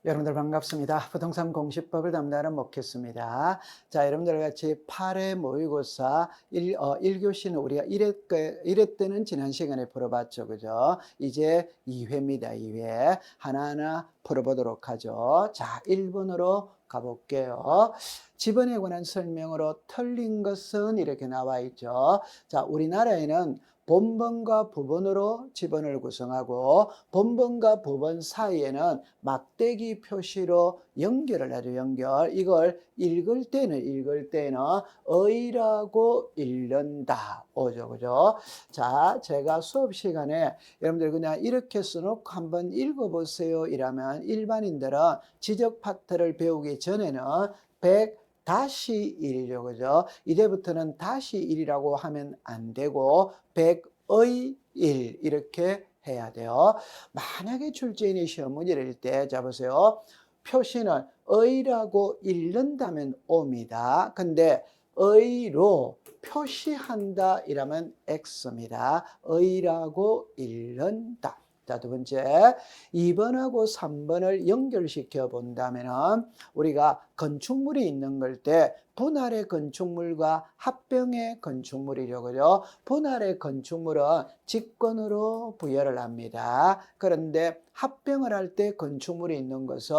여러분들 반갑습니다. 부동산 공시법을 담당하는 목회수입니다. 자, 여러분들 같이 8회 모의고사 1교시는 우리가 1회 때는 지난 시간에 풀어봤죠. 그죠? 이제 2회입니다. 2회. 하나하나 풀어보도록 하죠. 자, 1번으로 가볼게요. 지번에 관한 설명으로 틀린 것은 이렇게 나와 있죠. 자, 우리나라에는 본번과 부번으로 지번을 구성하고 본번과 부번 사이에는 막대기 표시로 연결을 하죠. 연결. 이걸 읽을 때는 의라고 읽는다. 오죠. 그죠? 자, 제가 수업 시간에 여러분들 그냥 이렇게 써놓고 한번 읽어보세요. 이라면 일반인들은 지적 파트를 배우기 전에는 100 다시 1이죠. 그죠? 이제부터는 다시 1이라고 하면 안 되고 100의 1 이렇게 해야 돼요. 만약에 출제인이 시험 문제를 낼 때, 자 보세요. 표시는 의라고 읽는다면 O입니다. 근데 의로 표시한다 이라면 X입니다. 의라고 읽는다. 자, 두 번째, 2번하고 3번을 연결시켜 본다면 우리가 건축물이 있는 걸 때 분할의 건축물과 합병의 건축물이죠. 그죠? 분할의 건축물은 직권으로 부여를 합니다. 그런데 합병을 할 때 건축물이 있는 것은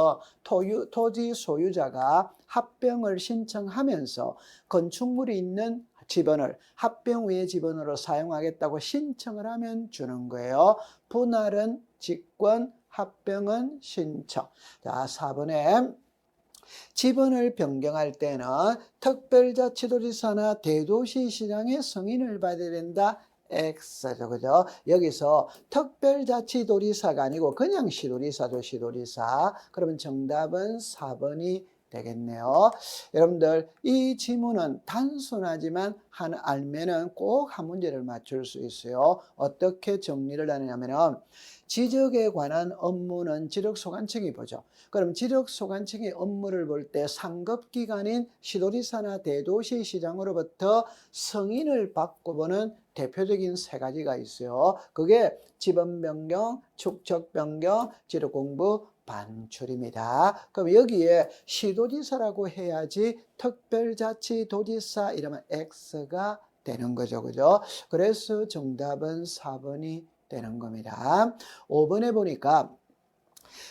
토지 소유자가 합병을 신청하면서 건축물이 있는 지번을 합병 후의 지번으로 사용하겠다고 신청을 하면 주는 거예요. 분할은 직권, 합병은 신청. 자, 4번에 지번을 변경할 때는 특별자치도지사나 대도시시장의 승인을 받아야 된다. X죠. 그죠? 여기서 특별자치도지사가 아니고 그냥 시도지사죠. 시도지사. 그러면 정답은 4번이 되겠네요. 여러분들 이 지문은 단순하지만 알면은 꼭 한 문제를 맞출 수 있어요. 어떻게 정리를 하느냐면은 지적에 관한 업무는 지적소관청이 보죠. 그럼 지적소관청이 업무를 볼 때 상급기관인 시도지사나 대도시시장으로부터 승인을 받고 보는 대표적인 세 가지가 있어요. 그게 지번변경, 축척변경, 지도공부, 반출입니다. 그럼 여기에 시도지사라고 해야지 특별자치도지사 이러면 X가 되는 거죠. 그죠? 그래서 정답은 4번이 되는 겁니다. 5번에 보니까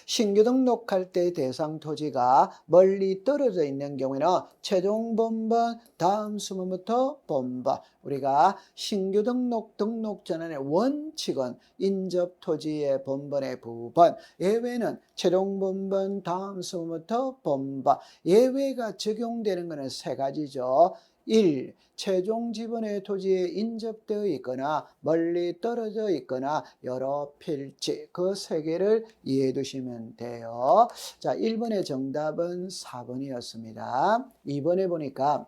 신규 등록할 때 대상 토지가 멀리 떨어져 있는 경우에는 최종 번번 다음 수문부터 번번 우리가 신규 등록 전환의 원칙은 인접 토지의 번번의 부분 예외는 최종 번번 다음 수문부터 번번 예외가 적용되는 것은 세 가지죠. 1. 최종 지번의 토지에 인접되어 있거나 멀리 떨어져 있거나 여러 필지 그 세 개를 이해해 두시면 돼요. 자, 1번의 정답은 4번이었습니다. 2번에 보니까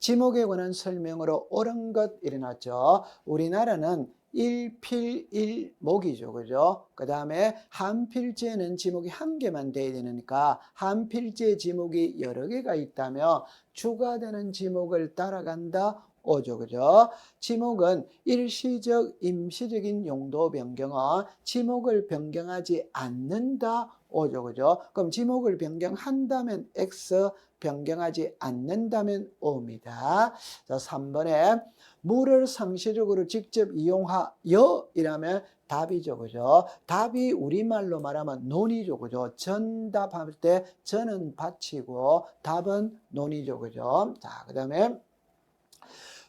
지목에 관한 설명으로 옳은 것 일어났죠. 우리나라는 일필일목이죠. 그죠? 그 다음에 한 필지에는 지목이 한 개만 돼야 되니까 한 필지에 지목이 여러 개가 있다며 주가 되는 지목을 따라간다. 오죠. 그죠? 지목은 일시적, 임시적인 용도 변경은 지목을 변경하지 않는다. 오죠. 그죠? 그럼 지목을 변경한다면 X, 변경하지 않는다면 O입니다. 자, 3번에 물을 상시적으로 직접 이용하여 이라면 답이죠. 그죠? 답이 우리말로 말하면 논이죠. 그죠? 전답할 때 전은 받치고 답은 논이죠. 그죠? 자, 그 다음에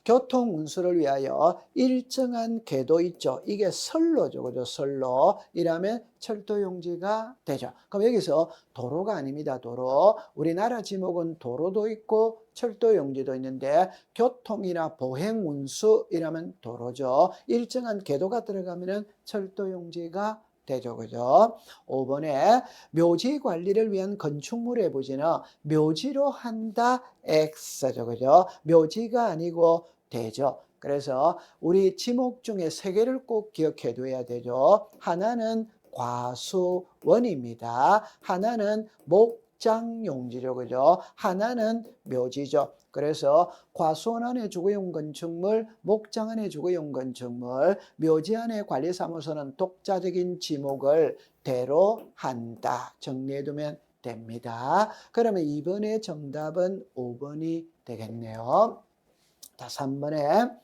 교통 운수를 위하여 일정한 궤도 있죠. 이게 선로죠. 그죠? 선로. 이라면 철도용지가 되죠. 그럼 여기서 도로가 아닙니다. 도로. 우리나라 지목은 도로도 있고 철도용지도 있는데 교통이나 보행 운수 이라면 도로죠. 일정한 궤도가 들어가면은 철도용지가 되죠. 그죠? 5번에 묘지 관리를 위한 건축물의 부지는 묘지로 한다 X죠. 그죠? 묘지가 아니고 되죠. 그래서 우리 지목 중에 세 개를 꼭 기억해 둬야 되죠. 하나는 과수원입니다. 하나는 짝용지죠. 그죠? 하나는 묘지죠. 그래서 과수원 안에 주거용 건축물, 목장 안에 주거용 건축물, 묘지 안에 관리사무소는 독자적인 지목을 대로 한다. 정리해두면 됩니다. 그러면 2번의 정답은 5번이 되겠네요. 자, 3번에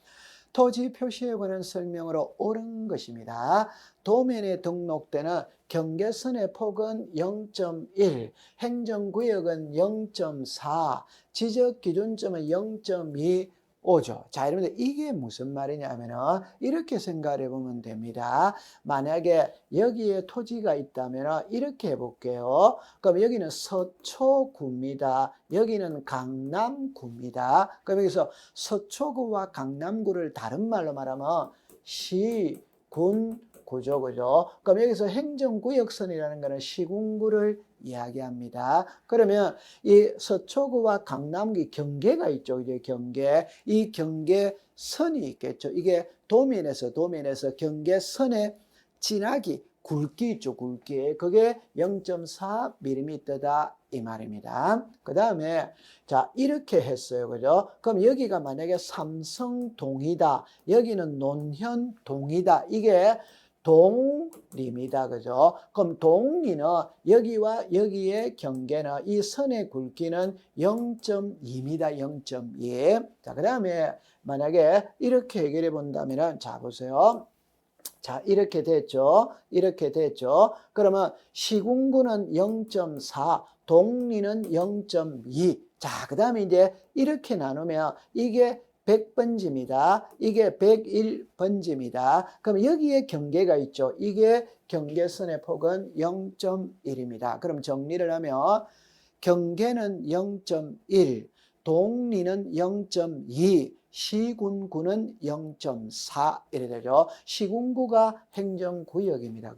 토지 표시에 관한 설명으로 옳은 것입니다. 도면에 등록되는 경계선의 폭은 0.1, 행정구역은 0.4, 지적기준점은 0.25죠. 자, 여러분들 이게 무슨 말이냐면은 이렇게 생각을 해보면 됩니다. 만약에 여기에 토지가 있다면 이렇게 해볼게요. 그럼 여기는 서초구입니다. 여기는 강남구입니다. 그럼 여기서 서초구와 강남구를 다른 말로 말하면 시, 군, 구죠. 그죠? 그럼 여기서 행정구역선이라는 것은 시군구를 이야기합니다. 그러면 이 서초구와 강남구 경계가 있죠. 이제 경계. 이 경계선이 있겠죠. 이게 도면에서 경계선의 진하기, 굵기 있죠. 굵기. 그게 0.4mm다. 이 말입니다. 그 다음에 자 이렇게 했어요. 그죠? 그럼 여기가 만약에 삼성동이다. 여기는 논현동이다. 이게 동리입니다. 그죠? 그럼 동리는 여기와 여기의 경계는 이 선의 굵기는 0.2입니다. 0.2. 자, 그 다음에 만약에 이렇게 해결해 본다면은 자 보세요. 자, 이렇게 됐죠. 이렇게 됐죠. 그러면 시군구는 0.4, 동리는 0.2. 자, 그 다음에 이제 이렇게 나누면 이게 100번지입니다. 이게 101번지입니다. 그럼 여기에 경계가 있죠. 이게 경계선의 폭은 0.1입니다. 그럼 정리를 하면 경계는 0.1, 동리는 0.2, 시군구는 0.4 이래 되죠. 시군구가 행정구역입니다.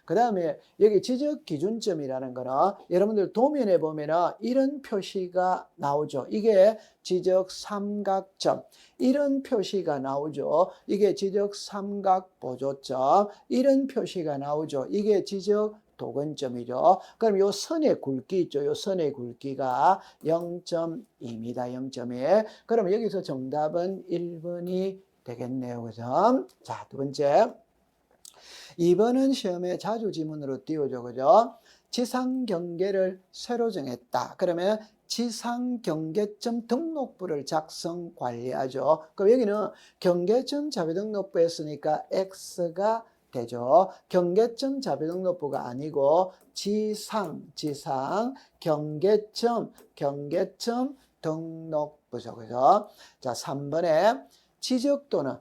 그 다음에 여기 지적기준점이라는 거는 여러분들 도면에 보면은 이런 표시가 나오죠. 이게 지적삼각점 이런 표시가 나오죠. 이게 지적삼각보조점 이런 표시가 나오죠. 이게 지적도근점이죠. 그럼 요 선의 굵기 있죠. 요 선의 굵기가 0.2입니다. 0.2. 그럼 여기서 정답은 1번이 되겠네요. 그죠? 자, 두 번째. 2번은 시험에 자주 지문으로 띄워줘. 그죠? 지상경계를 새로 정했다. 그러면 지상경계점 등록부를 작성 관리하죠. 그럼 여기는 경계점 자료등록부에 했으니까 X가 되죠. 경계점 자료등록부가 아니고 지상 경계점 등록부죠. 그죠? 자, 3번에 지적도는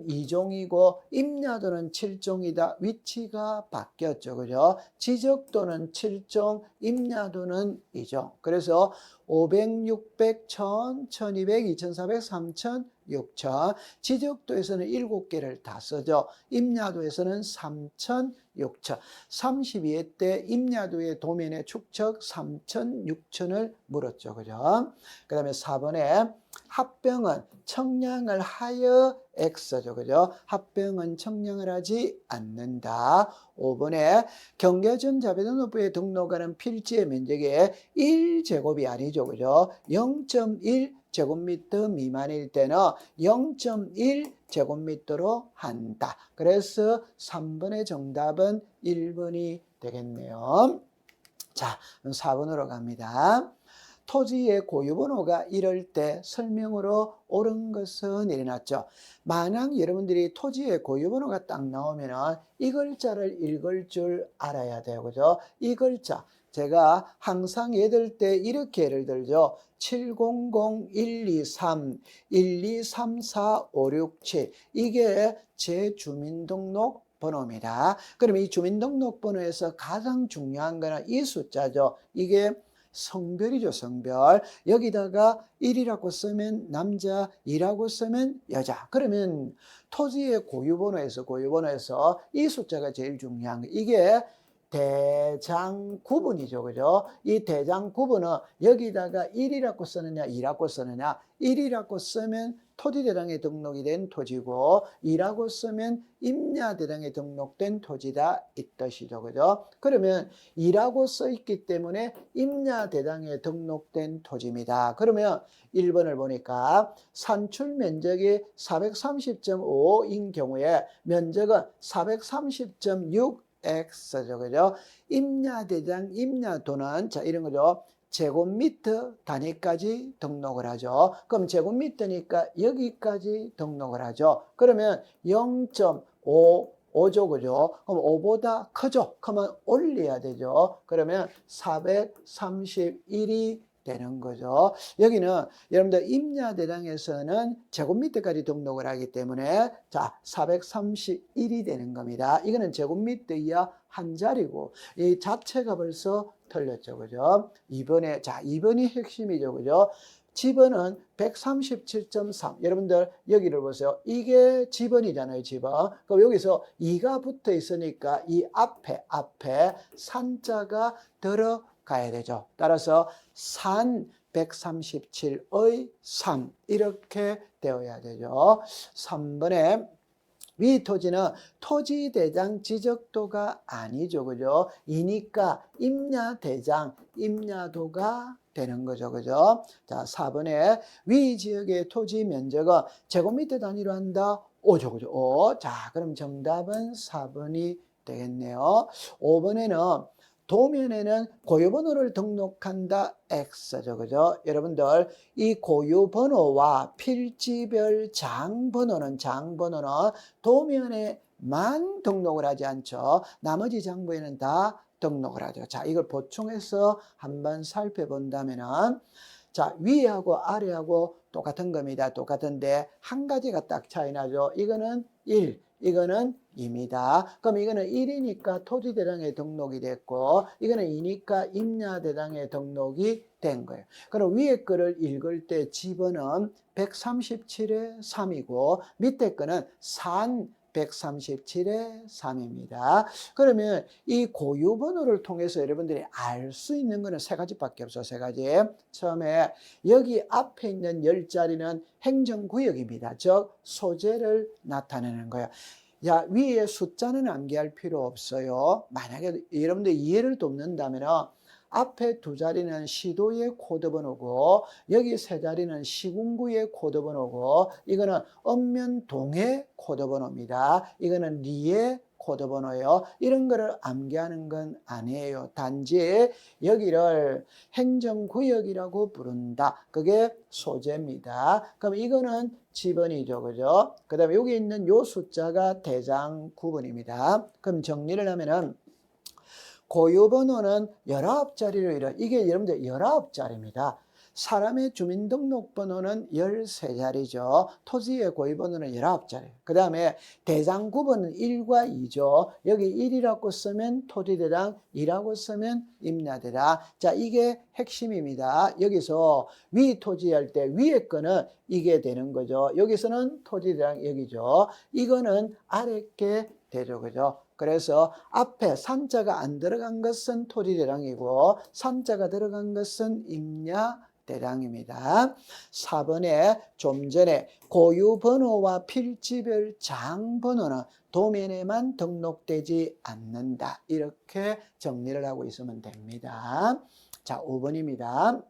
2종이고 임야도는 7종이다. 위치가 바뀌었죠. 그죠? 지적도는 7종, 임야도는 2종. 그래서 500, 600, 1000, 1200, 2400, 3000, 6000. 지적도에서는 7개를 다 쓰죠. 임야도에서는 3000, 6000. 32회 때 임야도의 도면의 축척 3000, 6000을 물었죠. 그죠? 그 다음에 4번에 합병은 청량을 하여 X죠. 그죠? 합병은 청량을 하지 않는다. 5번에 경계점 자료등록부에 등록하는 필지의 면적이 1제곱이 아니죠. 그죠? 0.1제곱미터 미만일 때는 0.1제곱미터로 한다. 그래서 3번의 정답은 1번이 되겠네요. 자, 4번으로 갑니다. 토지의 고유번호가 이럴 때 설명으로 옳은 것은 일어났죠. 만약 여러분들이 토지의 고유번호가 딱 나오면 이 글자를 읽을 줄 알아야 돼요. 그죠? 이 글자. 제가 항상 얘들 때 이렇게 예를 들죠. 700-123, 1234567 이게 제 주민등록 번호입니다. 그럼 이 주민등록번호에서 가장 중요한 거는 이 숫자죠. 이게 성별이죠. 성별. 여기다가 1이라고 쓰면 남자, 2라고 쓰면 여자. 그러면 토지의 고유번호에서 이 숫자가 제일 중요한 거예요. 이게 대장구분이죠. 그죠? 이 대장구분은 여기다가 1이라고 쓰느냐 2라고 쓰느냐 1이라고 쓰면 토지대장에 등록이 된 토지고, 이라고 쓰면 임야대장에 등록된 토지다 이 뜻이죠. 그죠? 그러면 이라고 써 있기 때문에 임야대장에 등록된 토지입니다. 그러면 1번을 보니까 산출 면적이 430.5인 경우에 면적은 430.6X죠. 그죠? 임야대장, 임야도는 자, 이런 거죠. 제곱미터 단위까지 등록을 하죠. 그럼 제곱미터니까 여기까지 등록을 하죠. 그러면 0.55죠. 그죠? 그럼 5보다 크죠? 그러면 올려야 되죠. 그러면 431이 되는 거죠. 여기는 여러분들 임야대장에서는 제곱미터까지 등록을 하기 때문에 자, 431이 되는 겁니다. 이거는 제곱미터 이하 한 자리고 이 자체가 벌써 틀렸죠. 그죠? 2번이 핵심이죠. 그죠? 지번은 137.3. 여러분들 여기를 보세요. 이게 지번이잖아요. 지번. 그럼 여기서 2가 붙어 있으니까 이 앞에 산자가 들어가야 되죠. 따라서 산 137의 3 이렇게 되어야 되죠. 3번에 위 토지는 토지대장 지적도가 아니죠. 그죠? 이니까 임야대장, 임야도가 되는 거죠. 그죠? 자, 4번에 위 지역의 토지 면적은 제곱미터 단위로 한다. 5죠. 그죠? 5. 자, 그럼 정답은 4번이 되겠네요. 5번에는 도면에는 고유번호를 등록한다 X죠. 그죠? 여러분들 이 고유번호와 필지별 장번호는 도면에만 등록을 하지 않죠. 나머지 장부에는 다 등록을 하죠. 자, 이걸 보충해서 한번 살펴본다면은 자, 위하고 아래하고 똑같은 겁니다. 똑같은데 한 가지가 딱 차이 나죠. 이거는 1, 이거는 2입니다. 그럼 이거는 1이니까 토지대장에 등록이 됐고 이거는 2니까 임야대장에 등록이 된 거예요. 그럼 위에 거를 읽을 때 지번은 137의 3이고 밑에 거는 산 137의 3입니다. 그러면 이 고유번호를 통해서 여러분들이 알 수 있는 거는 세 가지밖에 없어요. 세 가지. 처음에 여기 앞에 있는 10자리는 행정구역입니다. 즉 소재를 나타내는 거예요. 야, 위에 숫자는 암기할 필요 없어요. 만약에 여러분들 이해를 돕는다면 앞에 2자리는 시도의 코드번호고 여기 3자리는 시군구의 코드번호고 이거는 읍면동의 코드번호입니다. 이거는 리의 코드번호예요. 이런 거를 암기하는 건 아니에요. 단지 여기를 행정구역이라고 부른다. 그게 소재입니다. 그럼 이거는 지번이죠. 그죠? 그 다음에 여기 있는 요 숫자가 대장 구번입니다. 그럼 정리를 하면은 고유번호는 19자리로 이뤄. 이게 여러분들 19자리입니다. 사람의 주민등록번호는 13자리죠. 토지의 고유번호는 19자리. 그 다음에 대장구번은 1과 2죠. 여기 1이라고 쓰면 토지대장, 2라고 쓰면 임야대장. 자, 이게 핵심입니다. 여기서 위 토지할 때 위에 거는 이게 되는 거죠. 여기서는 토지대장 여기죠. 이거는 아래 게 되죠. 그죠? 그래서 앞에 산자가 안 들어간 것은 토지대장이고 산자가 들어간 것은 임야대장입니다. 4번에 좀 전에 고유번호와 필지별 장번호는 도면에만 등록되지 않는다. 이렇게 정리를 하고 있으면 됩니다. 자, 5번입니다.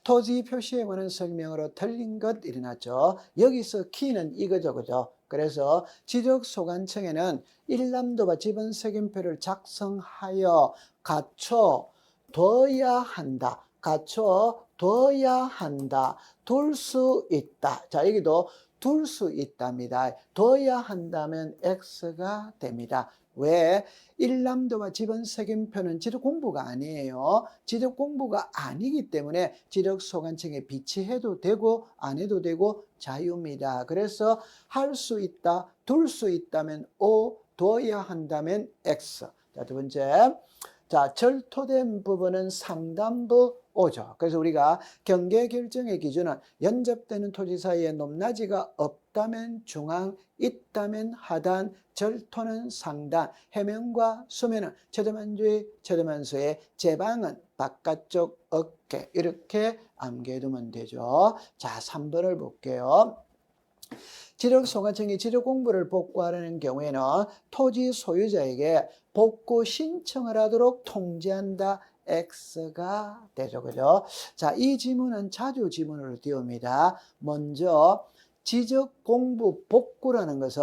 토지 표시에 관한 설명으로 틀린 것 일어났죠. 여기서 키는 이거죠. 그죠? 그래서 지적소관청에는 일람도와 지번색임표를 작성하여 갖춰둬야 한다. 갖춰둬야 한다. 둘 수 있다. 자, 여기도 둘 수 있답니다. 둬야 한다면 X가 됩니다. 왜? 일람도와 지번색임표는 지적 공부가 아니에요. 지적 공부가 아니기 때문에 지적소관청에 비치해도 되고 안 해도 되고 자유입니다. 그래서 할 수 있다, 둘 수 있다면 O, 둬야 한다면 X. 자, 두 번째. 자, 절토된 부분은 상단부 O죠. 그래서 우리가 경계 결정의 기준은 연접되는 토지 사이에 높낮이가 없다. 없다면 중앙, 있다면 하단, 절토는 상단, 해면과 수면은 최대만주의, 최대만수의, 제방은 바깥쪽 어깨, 이렇게 암기해두면 되죠. 자, 3번을 볼게요. 지력소관청이 지력공부를 복구하려는 경우에는 토지 소유자에게 복구 신청을 하도록 통지한다. X가 되죠. 그죠? 자, 이 지문은 자주 지문으로 띄웁니다. 먼저 지적공부 복구라는 것은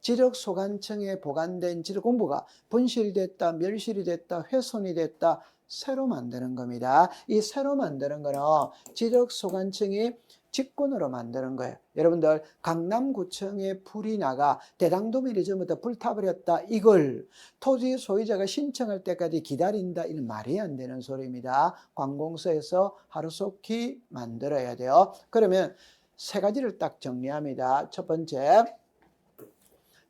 지력소관청에 보관된 지력공부가 분실이 됐다, 멸실이 됐다, 훼손이 됐다, 새로 만드는 겁니다. 이 새로 만드는 거는 지력소관청이 직권으로 만드는 거예요. 여러분들 강남구청에 불이 나가 대당도면이 전부터 불타버렸다. 이걸 토지 소유자가 신청할 때까지 기다린다. 이는 말이 안 되는 소리입니다. 관공서에서 하루속히 만들어야 돼요. 그러면 세 가지를 딱 정리합니다. 첫 번째,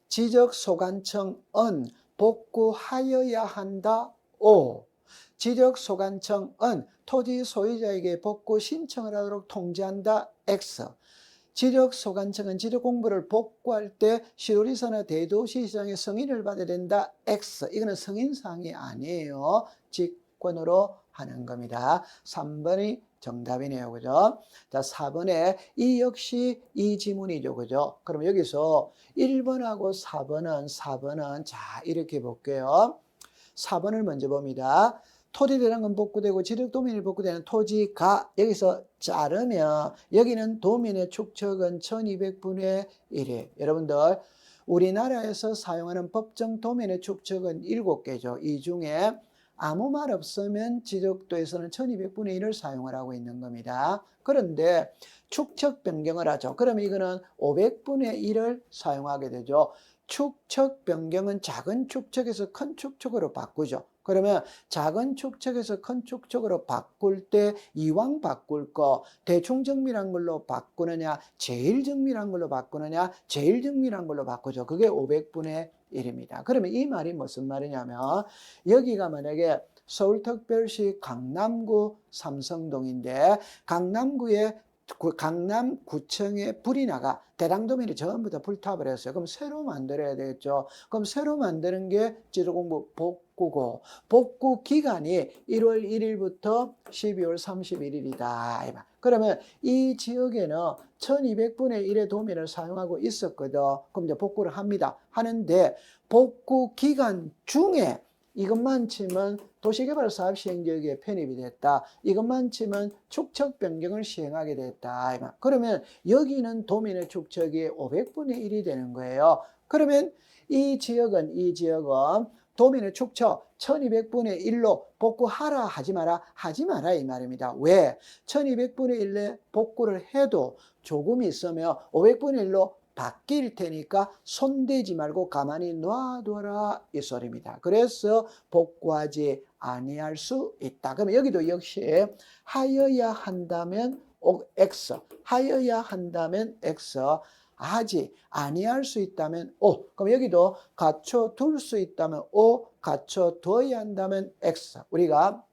지적소관청은 복구하여야 한다. O. 지적소관청은 토지 소유자에게 복구 신청을 하도록 통지한다. X. 지적소관청은 지적공부를 복구할 때 시도리사나 대도시시장의 승인을 받아야 된다. X. 이거는 승인사항이 아니에요. 직권으로 하는 겁니다. 3번이 정답이네요. 그죠? 자, 4번에 이 역시 이 지문이죠. 그죠? 그럼 여기서 1번하고 4번은 자, 이렇게 볼게요. 4번을 먼저 봅니다. 토지대장은 복구되고 지력도면이 복구되는 토지가 여기서 자르면 여기는 도면의 축척은 1200분의 1이에요. 여러분들 우리나라에서 사용하는 법정 도면의 축척은 7개죠. 이 중에 아무 말 없으면 지적도에서는 1200분의 1을 사용을 하고 있는 겁니다. 그런데 축척 변경을 하죠. 그러면 이거는 500분의 1을 사용하게 되죠. 축척 변경은 작은 축척에서 큰 축척으로 바꾸죠. 그러면 작은 축척에서 큰 축척으로 바꿀 때 이왕 바꿀 거 대충 정밀한 걸로 바꾸느냐, 제일 정밀한 걸로 바꾸느냐, 제일 정밀한 걸로 바꾸죠. 그게 500분의 1입니다. 그러면 이 말이 무슨 말이냐면 여기가 만약에 서울특별시 강남구 삼성동인데 강남구청에 불이 나가 대당도면이 전부 다 불타버렸어요. 그럼 새로 만들어야 되겠죠. 그럼 새로 만드는 게 지도공부 복구고 복구 기간이 1월 1일부터 12월 31일이다. 그러면 이 지역에는 1200분의 1의 도면을 사용하고 있었거든. 그럼 이제 복구를 합니다. 하는데 복구 기간 중에 이것만 치면 도시개발사업 시행지역에 편입이 됐다. 이것만 치면 축척 변경을 시행하게 됐다. 그러면 여기는 도면의 축척이 500분의 1이 되는 거예요. 그러면 이 지역은 도면의 축척 1200분의 1로 복구하라 하지 마라 이 말입니다. 왜? 1200분의 1에 복구를 해도 조금 있으면 500분의 1로 바뀔 테니까 손대지 말고 가만히 놔둬라 이 소리입니다. 그래서 복구하지 아니할 수 있다. 그러면 여기도 역시 하여야 한다면 X, 하여야 한다면 X, 하지 아니할 수 있다면 O. 그럼 여기도 갖춰둘 수 있다면 O, 갖춰둬야 한다면 X. 우리가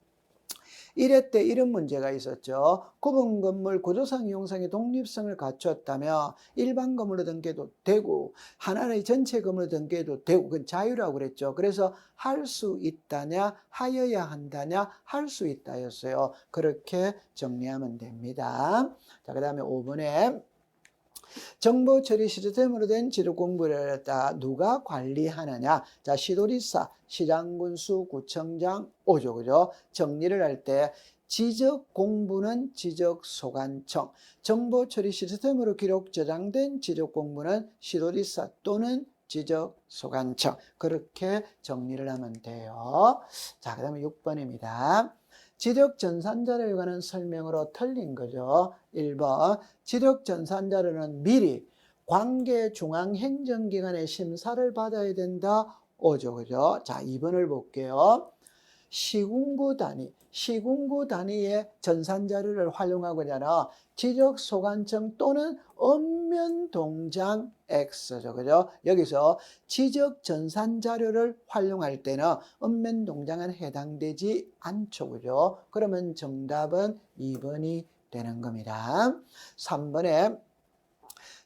1회 때 이런 문제가 있었죠. 구분 건물 구조상 이용상의 독립성을 갖췄다면 일반 건물로 등기해도 되고 하나의 전체 건물로 등기해도 되고 그건 자유라고 그랬죠. 그래서 할 수 있다냐 하여야 한다냐 할 수 있다였어요. 그렇게 정리하면 됩니다. 자, 그 다음에 5번에 정보 처리 시스템으로 된 지도 공부를 했다. 누가 관리하느냐? 자, 시도리사, 시장군수, 구청장 오죠. 그죠? 정리를 할 때 지적 공부는 지적소관청, 정보 처리 시스템으로 기록 저장된 지적 공부는 시도리사 또는 지적소관청. 그렇게 정리를 하면 돼요. 자, 그 다음에 6번입니다. 지적 전산자료에 관한 설명으로 틀린 거죠. 1번 지적 전산자료는 미리 관계 중앙행정기관의 심사를 받아야 된다. 오죠. 그죠? 자, 2번을 볼게요. 시군구 단위의 전산자료를 활용하고자 지적소관청 또는 읍면동장 X죠. 그죠? 여기서 지적전산자료를 활용할 때는 읍면동장은 해당되지 않죠. 그죠? 그러면 정답은 2번이 되는 겁니다. 3번에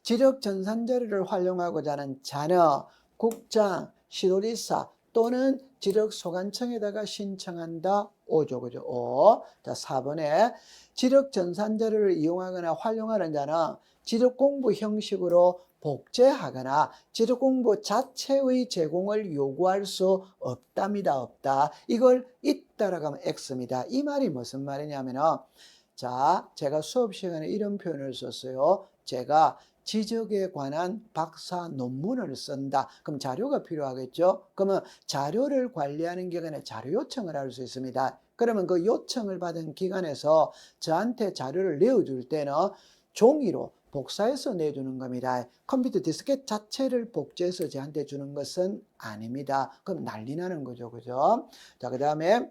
지적 전산 자료를 활용하고자 하는 자녀, 국장, 시도지사 또는 지적소관청에다가 신청한다. 5죠. 그죠? 5. 자, 4번에 지적 전산 자료를 이용하거나 활용하는 자는 지적 공부 형식으로 복제하거나 지적 공부 자체의 제공을 요구할 수 없답니다. 없다. 이걸 있다라고 하면 X입니다. 이 말이 무슨 말이냐면은 자, 제가 수업 시간에 이런 표현을 썼어요. 제가 지적에 관한 박사 논문을 쓴다. 그럼 자료가 필요하겠죠? 그러면 자료를 관리하는 기관에 자료 요청을 할 수 있습니다. 그러면 그 요청을 받은 기관에서 저한테 자료를 내어줄 때는 종이로 복사해서 내주는 겁니다. 컴퓨터 디스켓 자체를 복제해서 저한테 주는 것은 아닙니다. 그럼 난리 나는 거죠. 그죠? 자, 그 다음에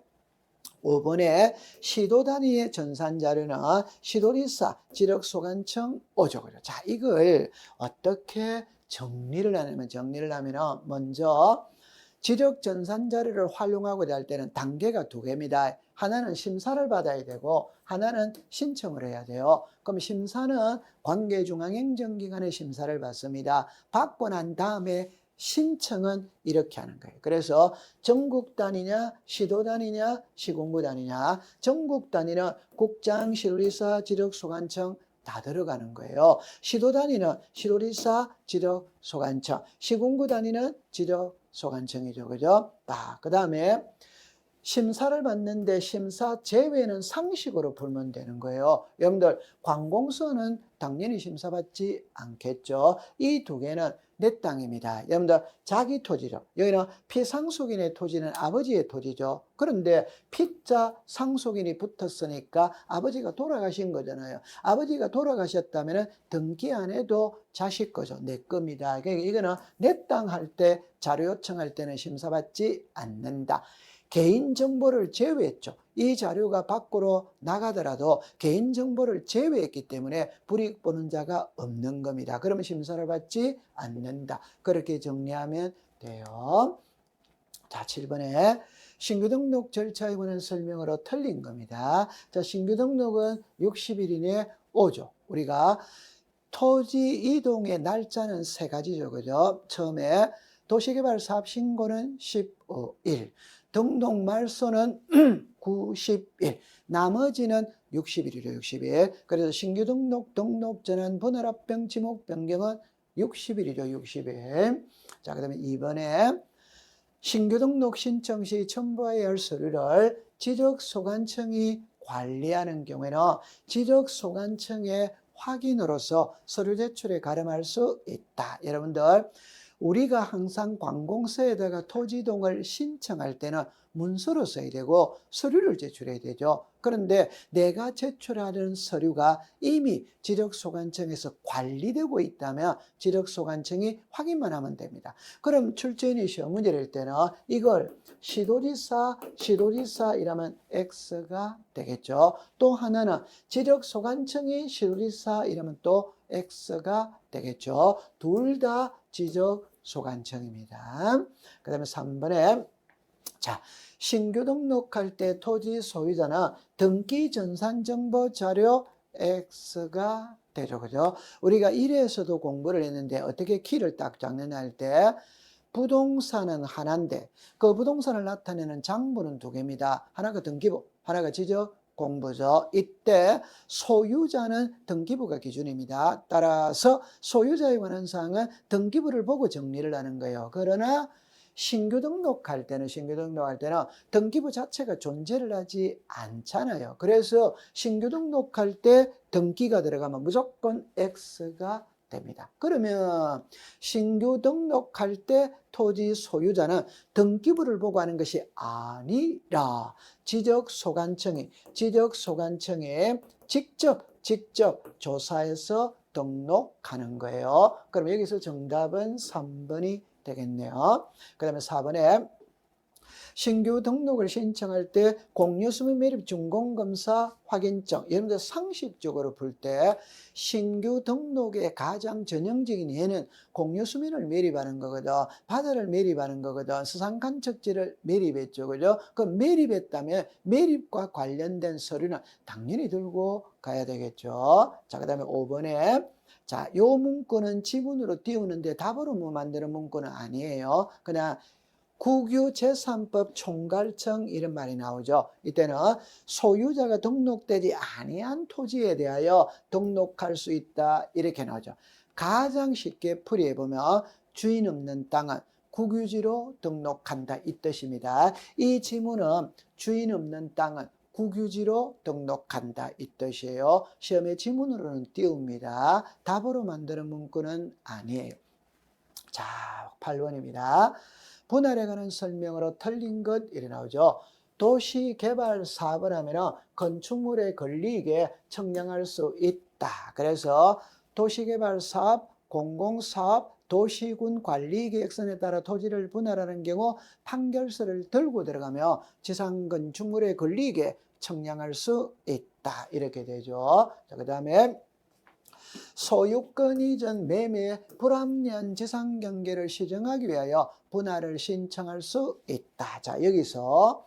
5번에 시도 단위의 전산 자료는 시도지사, 지적소관청, 5죠. 자, 이걸 어떻게 정리를 하냐면 먼저 지적 전산 자료를 활용하고자 할 때는 단계가 두 개입니다. 하나는 심사를 받아야 되고 하나는 신청을 해야 돼요. 그럼 심사는 관계중앙행정기관의 심사를 받습니다. 받고 난 다음에 신청은 이렇게 하는 거예요. 그래서 전국 단위냐, 시도 단위냐, 시군구 단위냐. 전국 단위는 국장, 시도지사, 지적소관청 다 들어가는 거예요. 시도 단위는 시도지사, 지적소관청, 시군구 단위는 지적소관청이죠. 그죠? 그 다음에 심사를 받는데 심사 제외는 상식으로 풀면 되는 거예요. 여러분들 관공서는 당연히 심사받지 않겠죠. 이 두 개는 내 땅입니다. 여러분들 자기 토지죠. 여기는 피상속인의 토지는 아버지의 토지죠. 그런데 피자 상속인이 붙었으니까 아버지가 돌아가신 거잖아요. 아버지가 돌아가셨다면 등기 안 해도 자식 거죠. 내 겁니다. 그러니까 이거는 내 땅 할 때 자료 요청할 때는 심사받지 않는다. 개인정보를 제외했죠. 이 자료가 밖으로 나가더라도 개인정보를 제외했기 때문에 불이익 보는 자가 없는 겁니다. 그러면 심사를 받지 않는다. 그렇게 정리하면 돼요. 자, 7번에 신규 등록 절차에 관한 설명으로 틀린 겁니다. 자, 신규 등록은 60일 이내 오죠. 우리가 토지 이동의 날짜는 세 가지죠. 그죠? 처음에 도시개발사업 신고는 15일, 등록 말소는 90일, 나머지는 60일이죠. 60일. 그래서 신규 등록, 등록 전환, 분할합병, 지목 변경은 60일이죠. 60일. 자, 그 다음에 2번에 신규 등록 신청 시 첨부해야 할 서류를 지적소관청이 관리하는 경우에는 지적소관청의 확인으로서 서류 제출에 가름할 수 있다. 여러분들 우리가 항상 관공서에다가 토지이동을 신청할 때는 문서로 써야 되고 서류를 제출해야 되죠. 그런데 내가 제출하는 서류가 이미 지적소관청에서 관리되고 있다면 지적소관청이 확인만 하면 됩니다. 그럼 출제인이 시험 문제 낼 때는 이걸 시도지사 이라면 X가 되겠죠. 또 하나는 지적소관청이 시도지사 이라면 또 X가 되겠죠. 둘 다 지적소관청입니다. 그 다음에 3번에 자, 신규 등록할 때 토지 소유자는 등기 전산 정보 자료 X가 되죠. 그죠? 우리가 1에서도 공부를 했는데 어떻게 키를 딱 잡느냐 할 때 부동산은 하나인데 그 부동산을 나타내는 장부는 두 개입니다. 하나가 등기부, 하나가 지적 공부죠. 이때 소유자는 등기부가 기준입니다. 따라서 소유자에 관한 사항은 등기부를 보고 정리를 하는 거예요. 그러나 신규 등록할 때는 등기부 자체가 존재를 하지 않잖아요. 그래서 신규 등록할 때 등기가 들어가면 무조건 X가 됩니다. 그러면 신규 등록할 때 토지 소유자는 등기부를 보고 하는 것이 아니라 지적소관청에 직접 조사해서 등록하는 거예요. 그럼 여기서 정답은 3번이 되겠네요. 그 다음에 4번에 신규 등록을 신청할 때 공유수민 매립 준공검사 확인증. 여러분들 상식적으로 볼 때 신규 등록의 가장 전형적인 예는 공유수민을 매립하는 거거든. 바다를 매립하는 거거든. 수상간척지를 매립했죠. 그죠? 그 매립했다면 매립과 관련된 서류는 당연히 들고 가야 되겠죠. 자, 그 다음에 5번에 자, 요 문구는 지문으로 띄우는데 답으로 뭐 만드는 문구는 아니에요. 그냥 국유재산법 총괄청 이런 말이 나오죠. 이때는 소유자가 등록되지 아니한 토지에 대하여 등록할 수 있다 이렇게 나오죠. 가장 쉽게 풀이해보면 주인 없는 땅은 국유지로 등록한다 이 뜻입니다. 이 지문은 주인 없는 땅은 국유지로 등록한다 이 뜻이에요. 시험에 지문으로는 띄웁니다. 답으로 만드는 문구는 아니에요. 자, 8번입니다. 분할에 관한 설명으로 틀린 것 이래 나오죠. 도시개발 사업을 하면 건축물의 권리익에 청량할 수 있다. 그래서 도시개발 사업, 공공사업, 도시군 관리계획선에 따라 토지를 분할하는 경우 판결서를 들고 들어가며 지상건축물의 권리익에 청량할 수 있다. 이렇게 되죠. 자, 그 다음에 소유권 이전 매매의 불합리한 지상경계를 시정하기 위하여 분할을 신청할 수 있다. 자, 여기서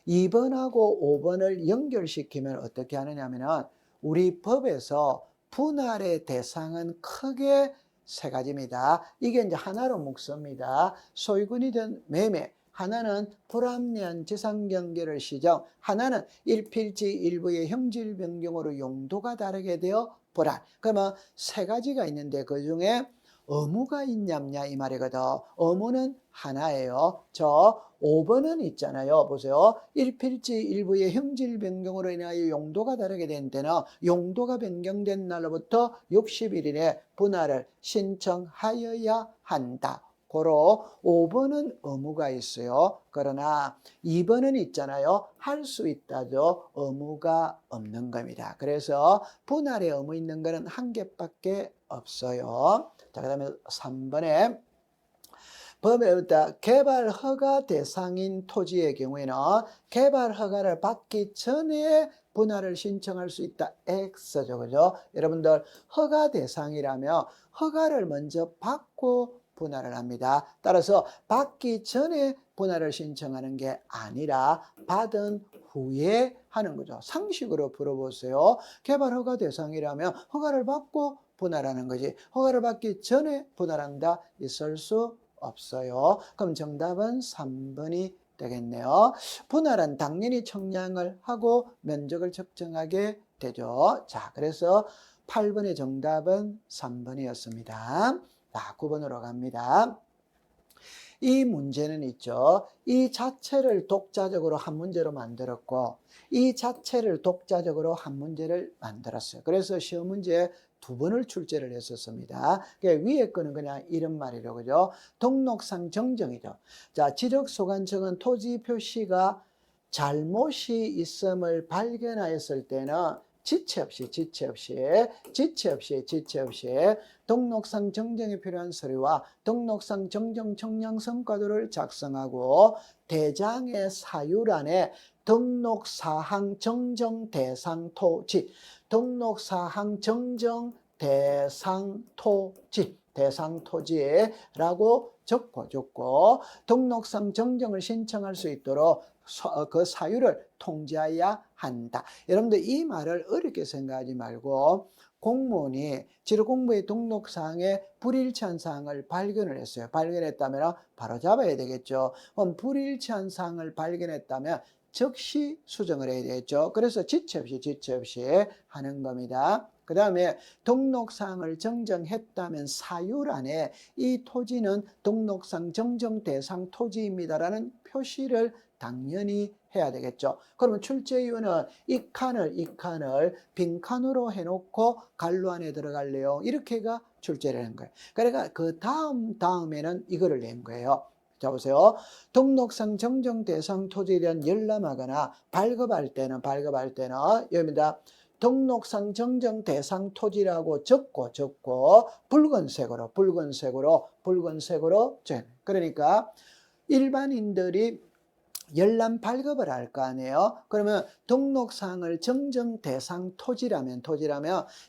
2번하고 5번을 연결시키면 어떻게 하느냐 하면 우리 법에서 분할의 대상은 크게 세 가지입니다. 이게 이제 하나로 묶습니다. 소유권이든 매매, 하나는 불합리한 지상경계를 시정, 하나는 일필지 일부의 형질 변경으로 용도가 다르게 되어 불할. 그러면 세 가지가 있는데 그 중에 의무가 있냐 없냐 이 말이거든. 의무는 하나예요. 저 5번은 있잖아요. 보세요. 일필지 일부의 형질 변경으로 인하여 용도가 다르게 된 때는 용도가 변경된 날로부터 60일 이내 분할을 신청하여야 한다. 고로 5번은 의무가 있어요. 그러나 2번은 있잖아요. 할 수 있다죠. 의무가 없는 겁니다. 그래서 분할의 의무 있는 거는 한 개밖에 없어요. 자, 그 다음에 3번에 법에 개발 허가 대상인 토지의 경우에는 개발 허가를 받기 전에 분할을 신청할 수 있다. X죠. 그죠? 여러분들 허가 대상이라면 허가를 먼저 받고 분할을 합니다. 따라서 받기 전에 분할을 신청하는 게 아니라 받은 후에 하는 거죠. 상식으로 풀어보세요. 개발 허가 대상이라면 허가를 받고 분할하는 거지. 허가를 받기 전에 분할한다. 있을 수 없어요. 그럼 정답은 3번이 되겠네요. 분할은 당연히 청량을 하고 면적을 측정하게 되죠. 자, 그래서 8번의 정답은 3번이었습니다. 자, 9번으로 갑니다. 이 문제는 있죠. 이 자체를 독자적으로 한 문제로 만들었고 이 자체를 독자적으로 한 문제를 만들었어요. 그래서 시험 문제에 두 번을 출제를 했었습니다. 위에 거는 그냥 이런 말이죠. 그죠? 등록상 정정이죠. 자, 지적소관청은 토지 표시가 잘못이 있음을 발견하였을 때는 지체 없이 등록상 정정에 필요한 서류와 등록상 정정 청량 성과도를 작성하고 대장의 사유란에 등록사항 정정 대상 토지, 등록사항 정정 대상 토지라고 적어줬고 등록상 정정을 신청할 수 있도록 그 사유를 통지해야 한다. 여러분들 이 말을 어렵게 생각하지 말고 공무원이 지도공부의 등록사항에 불일치한 사항을 발견을 했어요. 발견했다면 바로 잡아야 되겠죠. 그럼 불일치한 사항을 발견했다면 즉시 수정을 해야 되겠죠. 그래서 지체 없이 하는 겁니다. 그 다음에 등록사항을 정정했다면 사유란에 이 토지는 등록상 정정 대상 토지입니다라는 표시를 당연히 해야 되겠죠. 그러면 출제 이유는 이 칸을 빈칸으로 해놓고 갈로 안에 들어갈 내용 이렇게가 출제를 한 거예요. 그러니까 그 다음에는 이거를 낸 거예요. 자, 보세요. 등록상 정정 대상 토지에 대한 열람하거나 발급할 때는 여기입니다. 등록상 정정 대상 토지라고 적고 붉은색으로 그러니까 일반인들이 열람 발급을 할 거 아니에요. 그러면 등록사항을 정정 대상 토지라면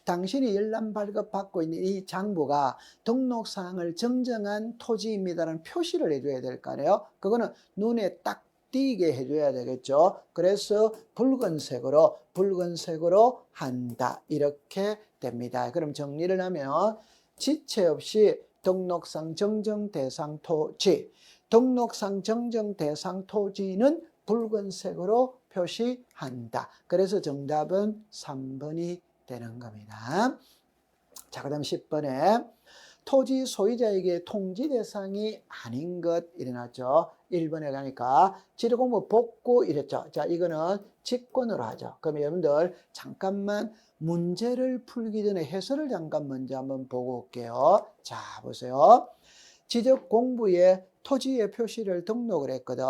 당신이 열람 발급 받고 있는 이 장부가 등록사항을 정정한 토지입니다라는 표시를 해줘야 될 거 아니에요. 그거는 눈에 딱 띄게 해줘야 되겠죠. 그래서 붉은색으로 한다. 이렇게 됩니다. 그럼 정리를 하면 지체 없이 등록상 정정 대상 토지, 등록상 정정 대상 토지는 붉은색으로 표시한다. 그래서 정답은 3번이 되는 겁니다. 자, 그 다음 10번에 토지 소유자에게 통지 대상이 아닌 것 일어났죠. 1번에 가니까 지리공부 복구 이랬죠. 자, 이거는 직권으로 하죠. 그럼 여러분들 잠깐만 문제를 풀기 전에 해설을 잠깐 먼저 한번 보고 올게요. 자, 보세요. 지적 공부에 토지의 표시를 등록을 했거든.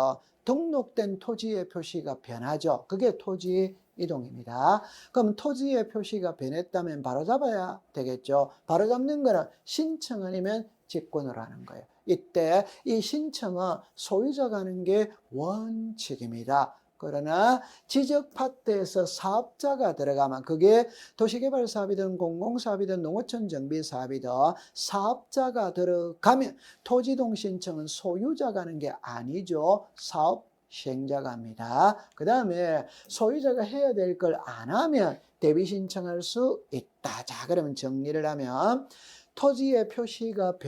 등록된 토지의 표시가 변하죠. 그게 토지 이동입니다. 그럼 토지의 표시가 변했다면 바로잡아야 되겠죠. 바로잡는 거는 신청 아니면 직권으로 하는 거예요. 이때 이 신청은 소유자가 하는 게 원칙입니다. 그러나 지적 파트에서 사업자가 들어가면 그게 도시개발사업이든 공공사업이든 농어촌 정비사업이든 사업자가 들어가면 토지이동 신청은 소유자가 하는 게 아니죠. 사업 시행자가 합니다. 그 다음에 소유자가 해야 될 걸 안 하면 대비 신청할 수 있다. 자, 그러면 정리를 하면 토지의 표시가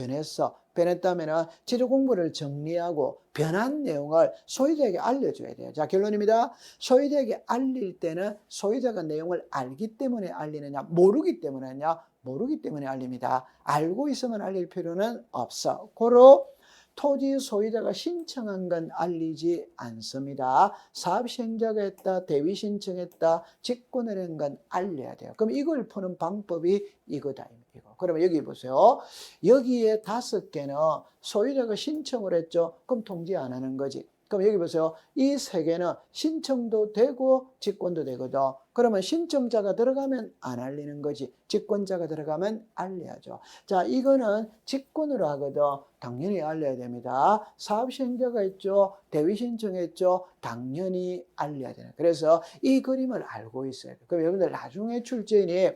변했다면 지리 공부를 정리하고 변한 내용을 소유자에게 알려줘야 돼요. 자, 결론입니다. 소유자에게 알릴 때는 소유자가 내용을 알기 때문에 알리느냐, 모르기 때문에 하냐, 모르기 때문에 알립니다. 알고 있으면 알릴 필요는 없어. 고로 토지 소유자가 신청한 건 알리지 않습니다. 사업 시행자가 했다, 대위 신청했다, 직권을 한 건 알려야 돼요. 그럼 이걸 푸는 방법이 이거다. 이거. 그러면 여기 보세요. 여기에 5개는 소유자가 신청을 했죠. 그럼 통지 안 하는 거지. 그럼 여기 보세요. 이 3개는 신청도 되고 직권도 되거든. 그러면 신청자가 들어가면 안 알리는 거지. 직권자가 들어가면 알려야죠. 자, 이거는 직권으로 하거든. 당연히 알려야 됩니다. 사업 시행자가 있죠. 대위 신청했죠. 당연히 알려야 되는. 그래서 이 그림을 알고 있어야 돼요. 그럼 여러분들 나중에 출제인이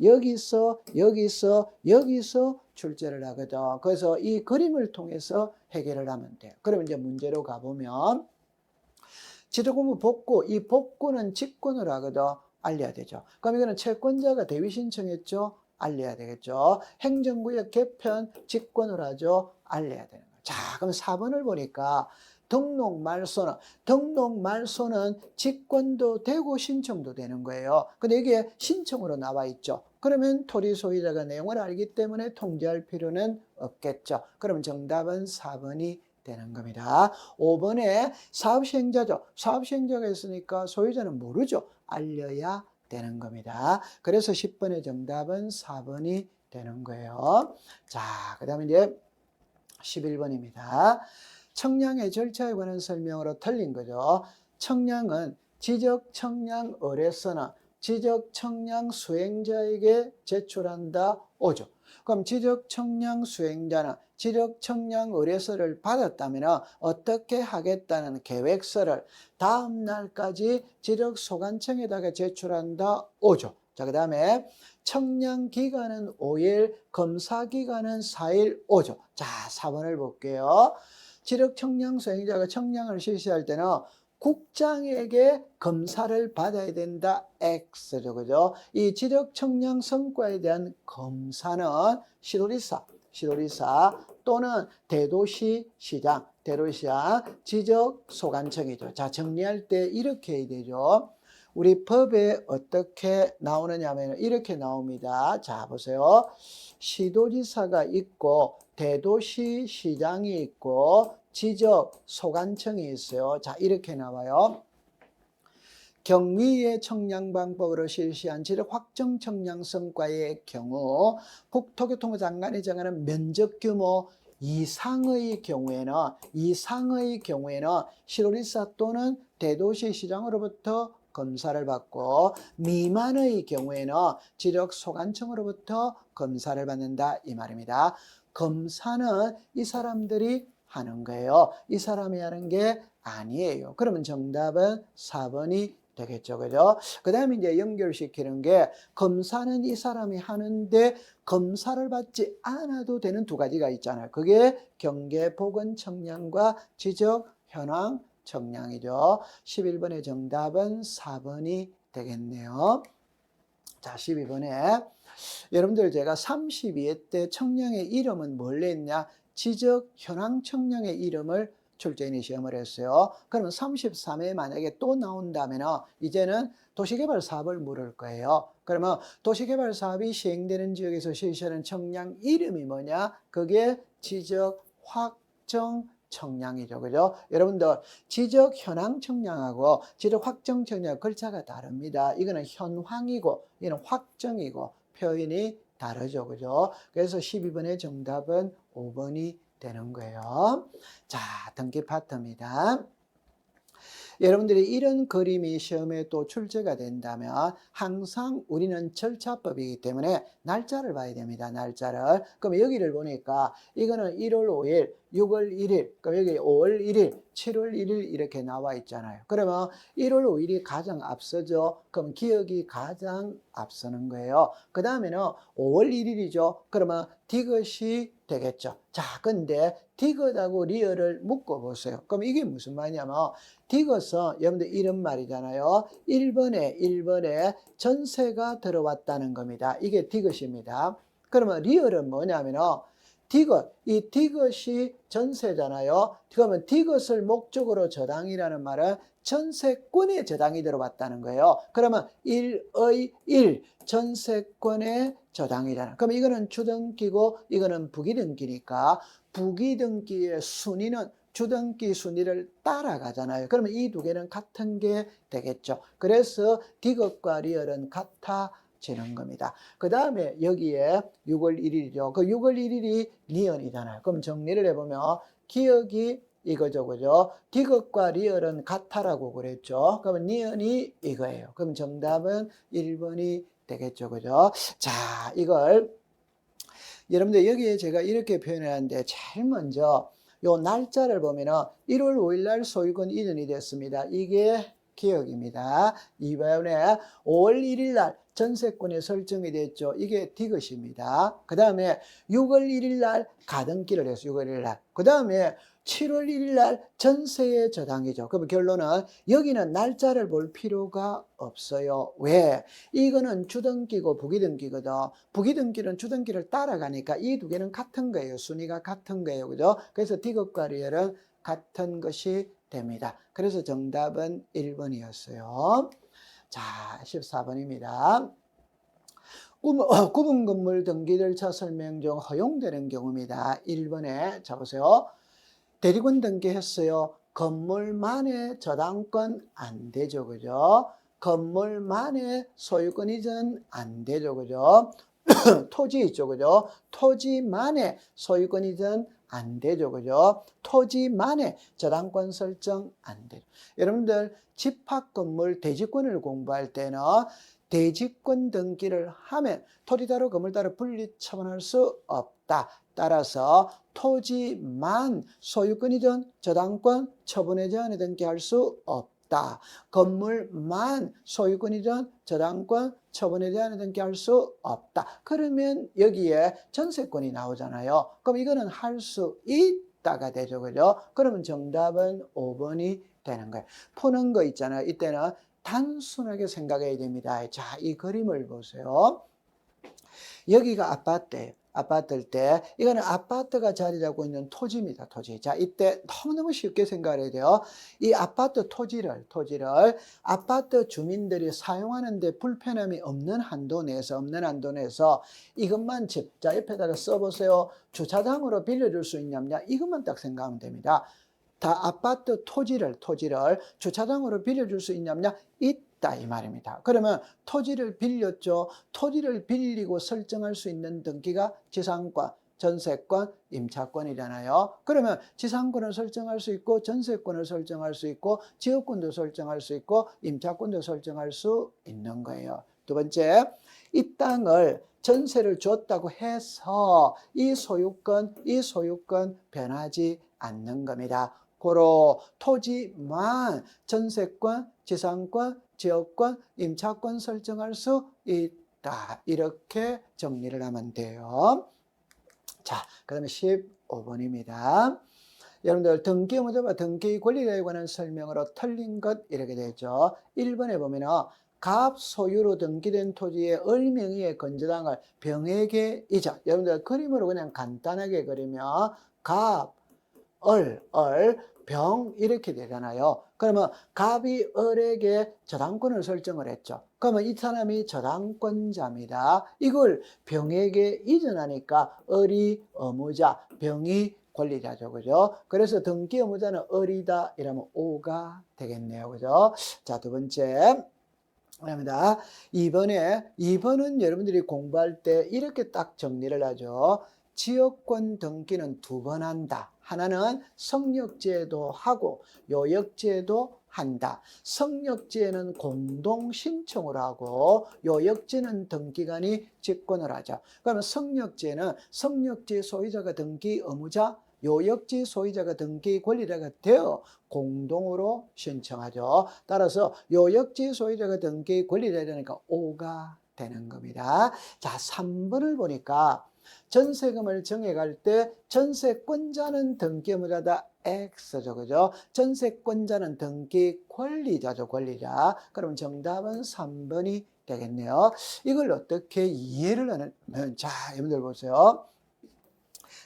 여기서 출제를 하거든. 그래서 이 그림을 통해서 해결을 하면 돼요. 그러면 이제 문제로 가보면 지도공부 복구, 이 복구는 직권으로 하거든. 알려야 되죠. 그럼 이거는 채권자가 대위 신청했죠. 알려야 되겠죠. 행정구역 개편 직권으로 하죠. 알려야 되는 거예요. 자, 그럼 4번을 보니까 등록 말소는 직권도 되고 신청도 되는 거예요. 근데 이게 신청으로 나와 있죠. 그러면 토지 소유자가 내용을 알기 때문에 통지할 필요는 없겠죠. 그럼 정답은 4번이 되는 겁니다. 5번에 사업시행자죠. 사업시행자가 있으니까 소유자는 모르죠. 알려야 되는 겁니다. 그래서 10번의 정답은 4번이 되는 거예요. 자, 그 다음에 이제 11번입니다. 청량의 절차에 관한 설명으로 틀린 거죠. 청량은 지적 청량 의뢰서는 지적 청량 수행자에게 제출한다. 5죠. 그럼 지적 청량 수행자는 지적 청량 의뢰서를 받았다면 어떻게 하겠다는 계획서를 다음 날까지 지적 소관청에다가 제출한다. 5죠. 자, 그 다음에 청량 기간은 5일, 검사 기간은 4일, 5죠. 자, 4번을 볼게요. 지적 청량 수행자가 청량을 실시할 때는 국장에게 검사를 받아야 된다. X죠. 그죠? 이 지적 청량 성과에 대한 검사는 시도지사 또는 대도시시장, 지적 소관청이죠. 자, 정리할 때 이렇게 해야 되죠. 우리 법에 어떻게 나오느냐 하면 이렇게 나옵니다. 자, 보세요. 시도지사가 있고 대도시시장이 있고 지적 소관청이 있어요. 자, 이렇게 나와요. 경위의 청량 방법으로 실시한 지적 확정 청량 성과의 경우 국토교통부 장관이 정하는 면적 규모 이상의 경우에는 시도지사 또는 대도시시장으로부터 검사를 받고 미만의 경우에는 지적 소관청으로부터 검사를 받는다 이 말입니다. 검사는 이 사람들이 하는 거예요. 이 사람이 하는 게 아니에요. 그러면 정답은 4번이 되겠죠. 그죠? 그 다음에 이제 연결시키는 게 검사는 이 사람이 하는데 검사를 받지 않아도 되는 2가지가 있잖아요. 그게 경계, 보건, 청량과 지적, 현황, 청량이죠. 11번의 정답은 4번이 되겠네요. 자, 12번에 여러분들 제가 32회 때 청량의 이름은 뭘 냈냐? 지적 현황 청량의 이름을 출제인이 시험을 했어요. 그러면 33회 만약에 또 나온다면 이제는 도시개발 사업을 물을 거예요. 그러면 도시개발 사업이 시행되는 지역에서 실시하는 청량 이름이 뭐냐? 그게 지적 확정 청량이죠. 그죠? 여러분들 지적 현황 청량하고 지적 확정 청량 글자가 다릅니다. 이거는 현황이고 이거는 확정이고 표현이 다르죠. 그죠? 그래서 12번의 정답은 5번이 되는 거예요. 자, 등기 파트입니다. 여러분들이 이런 그림이 시험에 또 출제가 된다면 항상 우리는 절차법이기 때문에 날짜를 봐야 됩니다. 날짜를. 그럼 여기를 보니까 이거는 1월 5일, 6월 1일, 그럼 여기 5월 1일, 7월 1일 이렇게 나와 있잖아요. 그러면 1월 5일이 가장 앞서죠. 그럼 기억이 가장 앞서는 거예요. 그 다음에는 5월 1일이죠. 그러면 디귿이 되겠죠. 자, 근데 디귿하고 리얼을 묶어보세요. 그럼 이게 무슨 말이냐면 디귿은 여러분들 이런 말이잖아요. 1번에 전세가 들어왔다는 겁니다. 이게 디귿입니다. 그러면 리얼은 뭐냐면 디귿, 이 디귿이 전세잖아요. 그러면 디귿을 목적으로 저당이라는 말은 전세권에 저당이 들어왔다는 거예요. 그러면 1의 1, 전세권에 저당이잖아요. 그럼 이거는 주등기고 이거는 부기등기니까 부기등기의 순위는 주등기 순위를 따라가잖아요. 그러면 이 두 개는 같은 게 되겠죠. 그래서 디귿과 리얼은 같아지는 겁니다. 그 다음에 여기에 6월 1일이죠. 그 6월 1일이 리얼이잖아요. 그럼 정리를 해보면 기억이 이거죠. 그죠? 디귿과 리얼은 같아라고 그랬죠. 그러면 리얼이 이거예요. 그럼 정답은 1번이 되겠죠. 그죠? 자, 이걸 여러분들 여기에 제가 이렇게 표현하는데 제일 먼저 요 날짜를 보면은 1월 5일 날 소유권 이전이 됐습니다. 이게 기억입니다. 이번에 5월 1일 날 전세권이 설정이 됐죠. 이게 디귿입니다. 그 다음에 6월 1일 날 가등기를 했어요. 6월 1일 날. 그 다음에 7월 1일 날 전세의 저당이죠. 그럼 결론은 여기는 날짜를 볼 필요가 없어요. 왜? 이거는 주등기고 부기등기거든. 부기등기는 주등기를 따라가니까 이 두 개는 같은 거예요. 순위가 같은 거예요. 그죠? 그래서 디귿과 리얼은 같은 것이 됩니다. 그래서 정답은 1번이었어요. 자, 14번입니다. 구분 건물 등기절차 설명 중 허용되는 경우입니다. 1번에 잡으세요. 대리권 등기했어요. 건물만의 저당권 안 되죠. 그죠? 건물만의 소유권 이전 안 되죠. 그죠? 토지 있죠. 그죠? 토지만의 소유권 이전 안 되죠. 그죠? 토지만의 저당권 설정 안 되죠. 여러분들 집합 건물 대지권을 공부할 때는 대지권 등기를 하면 토지다로 건물다로 분리 처분할 수 없다. 따라서 토지만 소유권 이전 저당권 처분의 제한에 등기할 수 없다. 건물만 소유권 이전 저당권 처분에 대한 등기할 수 없다. 그러면 여기에 전세권이 나오잖아요. 그럼 이거는 할 수 있다가 되죠. 그죠? 그러면 정답은 5번이 되는 거예요. 푸는 거 있잖아요. 이때는 단순하게 생각해야 됩니다. 자, 이 그림을 보세요. 여기가 아파트예요. 아파트일 때 이거는 아파트가 자리 잡고 있는 토지입니다. 토지. 자, 이때 너무너무 쉽게 생각을 해야 돼요. 이 아파트 토지를 아파트 주민들이 사용하는데 불편함이 없는 한도 내에서 이것만 자, 옆에다가 써보세요. 주차장으로 빌려줄 수 있냐면 이것만 딱 생각하면 됩니다. 다 아파트 토지를 주차장으로 빌려줄 수 있냐면 있다 이 말입니다. 그러면 토지를 빌렸죠. 토지를 빌리고 설정할 수 있는 등기가 지상권, 전세권, 임차권이잖아요. 그러면 지상권을 설정할 수 있고 전세권을 설정할 수 있고 지역권도 설정할 수 있고 임차권도 설정할 수 있는 거예요. 두 번째, 이 땅을 전세를 줬다고 해서 이 소유권 변하지 않는 겁니다. 고로 토지만 전세권, 지상권, 지역권, 임차권 설정할 수 있다. 이렇게 정리를 하면 돼요. 자, 그 다음에 15번입니다. 여러분들 등기 의무자와 등기 권리자에 관한 설명으로 틀린 것 이렇게 되죠. 1번에 보면은 갑 소유로 등기된 토지의 을 명의의 건조당을 병에게 이자. 여러분들 그림으로 그냥 간단하게 그리면 갑, 병 이렇게 되잖아요. 그러면 갑이 을에게 저당권을 설정을 했죠. 그러면 이 사람이 저당권자입니다. 이걸 병에게 이전하니까 을이 의무자, 병이 권리자죠. 그죠? 그래서 등기 의무자는 을이다 이러면 O가 되겠네요. 그죠? 자, 두 번째. 합니다. 2번은 여러분들이 공부할 때 이렇게 딱 정리를 하죠. 지역권 등기는 두 번 한다. 하나는 성역제도 하고 요역제도 한다. 성역제는 공동 신청을 하고 요역제는 등기관이 직권을 하죠. 그러면 성역제는 성역제 소유자가 등기 의무자, 요역지 소유자가 등기 권리자가 되어 공동으로 신청하죠. 따라서 요역지 소유자가 등기 권리자가 되니까 O가 되는 겁니다. 자, 3번을 보니까 전세금을 정해갈 때 전세권자는 등기 의무자다 X죠. 그죠? 전세권자는 등기 권리자죠. 권리자. 그럼 정답은 3번이 되겠네요. 이걸 어떻게 이해를 하는, 자, 여러분들 보세요.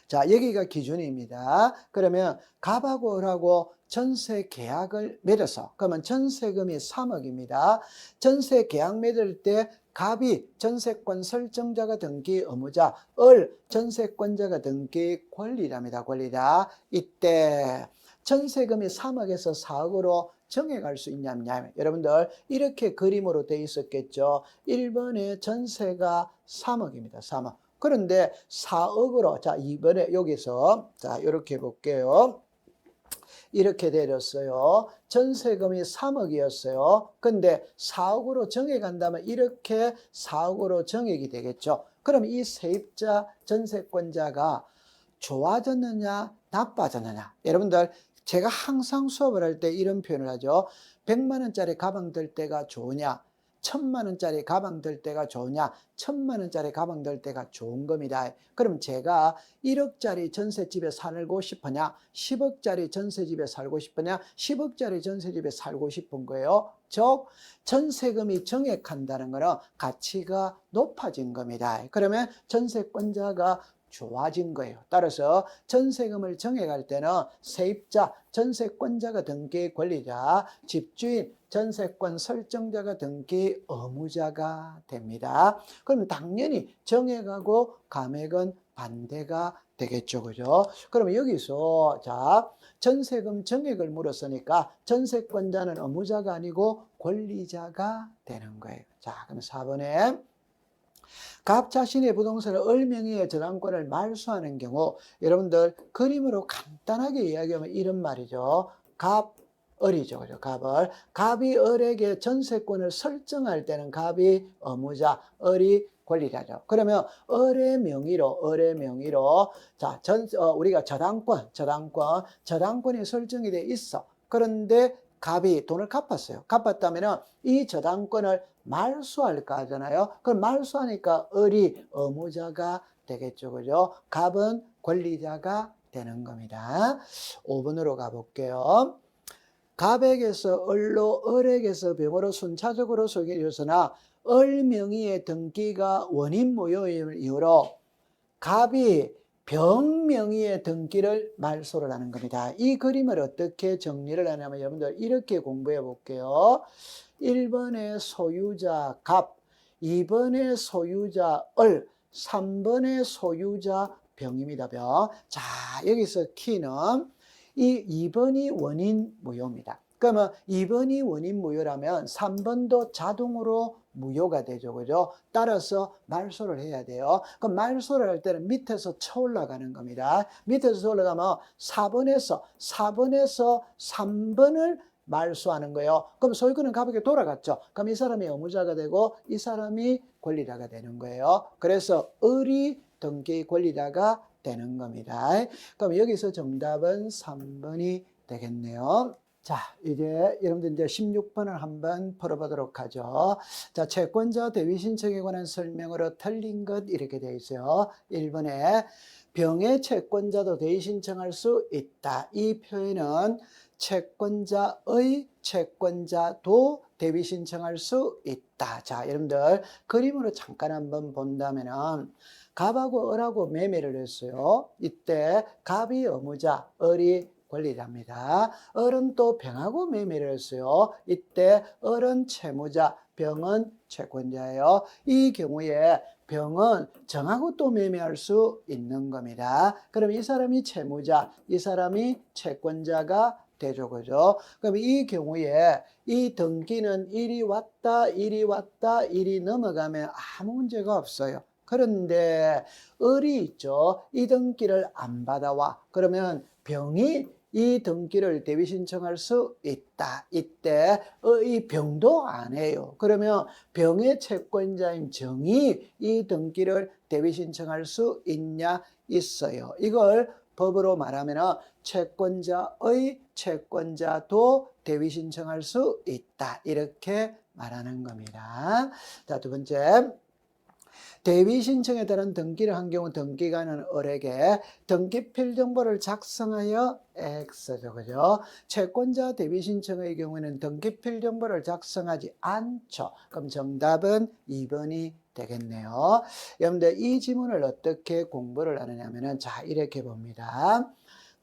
자, 여기가 기준입니다. 그러면 갑하고 을하고 전세 계약을 맺어서, 그러면 전세금이 3억입니다. 전세 계약 맺을 때 갑이 전세권 설정자가 등기 의무자, 을 전세권자가 등기 권리자입니다. 권리자. 이때 전세금이 3억에서 4억으로 정해갈 수 있냐면 여러분들 이렇게 그림으로 돼 있었겠죠. 1번에 전세가 3억입니다. 3억. 그런데 4억으로, 자, 이번에 여기서, 자, 이렇게 볼게요. 이렇게 내렸어요. 전세금이 3억이었어요. 근데 4억으로 정해간다면 이렇게 4억으로 정액이 되겠죠. 그럼 이 세입자, 전세권자가 좋아졌느냐, 나빠졌느냐. 여러분들, 제가 항상 수업을 할 때 이런 표현을 하죠. 100만 원짜리 가방 들 때가 좋으냐, 1000만 원짜리 가방 들 때가 좋으냐, 1000만 원짜리 가방 들 때가 좋은 겁니다. 그럼 제가 1억짜리 전셋집에 살고 싶으냐, 10억짜리 전셋집에 살고 싶으냐, 10억짜리 전셋집에 살고 싶은 거예요. 즉 전세금이 정액한다는 것은 가치가 높아진 겁니다. 그러면 전세권자가 좋아진 거예요. 따라서 전세금을 정해갈 때는 세입자, 전세권자가 등기 권리자, 집주인, 전세권 설정자가 등기 의무자가 됩니다. 그럼 당연히 정액하고 감액은 반대가 되겠죠. 그죠? 그러면 여기서 자, 전세금 정액을 물었으니까 전세권자는 의무자가 아니고 권리자가 되는 거예요. 자, 그럼 4번에 갑 자신의 부동산을 을 명의의 저당권을 말소하는 경우 여러분들 그림으로 간단하게 이야기하면 이런 말이죠. 갑 을이죠. 그죠? 갑을. 갑이 을에게 전세권을 설정할 때는 갑이 의무자, 을이 권리자죠. 그러면 을의 명의로 자, 우리가 저당권이 설정이 돼 있어. 그런데 갑이 돈을 갚았어요. 갚았다면 이 저당권을 말소할까 하잖아요. 그럼 말소하니까 을이 의무자가 되겠죠. 그죠? 갑은 권리자가 되는 겁니다. 5번으로 가볼게요. 갑에게서 을로, 을에게서 병으로 순차적으로 소개되었으나 을 명의의 등기가 원인 무효임을 이유로 갑이 병 명의의 등기를 말소를 하는 겁니다. 이 그림을 어떻게 정리를 하냐면 여러분들 이렇게 공부해 볼게요. 1번의 소유자 갑, 2번의 소유자 을, 3번의 소유자 병입니다. 병. 자, 여기서 키는 이 2번이 원인 무효입니다. 그러면 2번이 원인 무효라면 3번도 자동으로 무효가 되죠. 그죠? 따라서 말소를 해야 돼요. 그럼 말소를 할 때는 밑에서 쳐 올라가는 겁니다. 밑에서 올라가면 4번에서 3번을 말소하는 거예요. 그럼 소유권은 갑에게 돌아갔죠. 그럼 이 사람이 의무자가 되고 이 사람이 권리자가 되는 거예요. 그래서 을이 등기 권리자가 되는 겁니다. 그럼 여기서 정답은 3번이 되겠네요. 자, 이제 여러분들 이제 16번을 한번 풀어보도록 하죠. 자, 채권자 대위 신청에 관한 설명으로 틀린 것 이렇게 되어 있어요. 1번에 병의 채권자도 대위 신청할 수 있다. 이 표현은 채권자의 채권자도 대위 신청할 수 있다. 자, 여러분들 그림으로 잠깐 한번 본다면은 갑하고 을하고 매매를 했어요. 이때 갑이 의무자, 을이 권리자입니다. 을은 또 병하고 매매를 했어요. 이때 을은 채무자, 병은 채권자예요. 이 경우에 병은 정하고 또 매매할 수 있는 겁니다. 그럼 이 사람이 채무자, 이 사람이 채권자가 되죠. 그죠? 그럼 이 경우에 이 등기는 일이 왔다, 일이 왔다, 일이 넘어가면 아무 문제가 없어요. 그런데 을이 있죠. 이 등기를 안 받아와. 그러면 병이 이 등기를 대위 신청할 수 있다. 이때 이 병도 안 해요. 그러면 병의 채권자인 정이 이 등기를 대위 신청할 수 있냐? 있어요. 이걸 법으로 말하면 채권자의 채권자도 대위 신청할 수 있다. 이렇게 말하는 겁니다. 자, 두 번째. 대위 신청에 따른 등기를 한 경우 등기관은 을에게 등기필 정보를 작성하여 X죠. 그죠? 채권자 대위 신청의 경우에는 등기필 정보를 작성하지 않죠. 그럼 정답은 2번이 되겠네요. 여러분들 이 지문을 어떻게 공부를 하느냐면은 자, 이렇게 봅니다.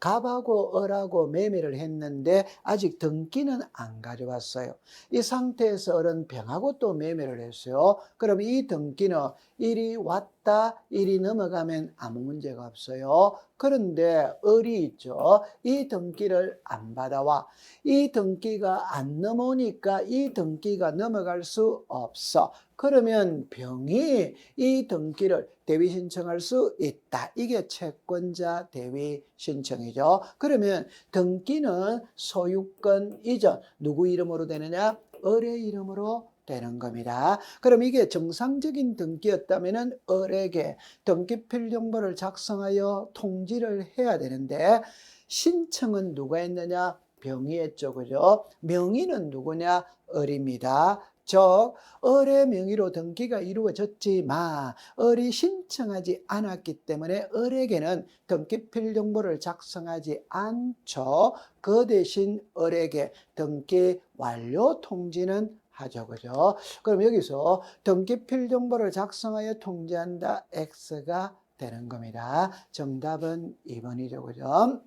갑하고 을하고 매매를 했는데 아직 등기는 안 가져왔어요. 이 상태에서 을은 병하고 또 매매를 했어요. 그럼 이 등기는 일이 왔다, 일이 넘어가면 아무 문제가 없어요. 그런데 을이 있죠. 이 등기를 안 받아와. 이 등기가 안 넘어오니까 이 등기가 넘어갈 수 없어. 그러면 병이 이 등기를 대위 신청할 수 있다. 이게 채권자 대위 신청이죠. 그러면 등기는 소유권 이전 누구 이름으로 되느냐? 을의 이름으로 되는 겁니다. 그럼 이게 정상적인 등기였다면 을에게 등기필 정보를 작성하여 통지를 해야 되는데 신청은 누가 했느냐? 병이 했죠. 그죠? 명의는 누구냐? 을입니다. 즉 을의 명의로 등기가 이루어졌지만 을이 신청하지 않았기 때문에 을에게는 등기필 정보를 작성하지 않죠. 그 대신 을에게 등기 완료 통지는 하죠. 그죠? 그럼 여기서 등기필 정보를 작성하여 통지한다. X가 되는 겁니다. 정답은 2번이죠. 그죠?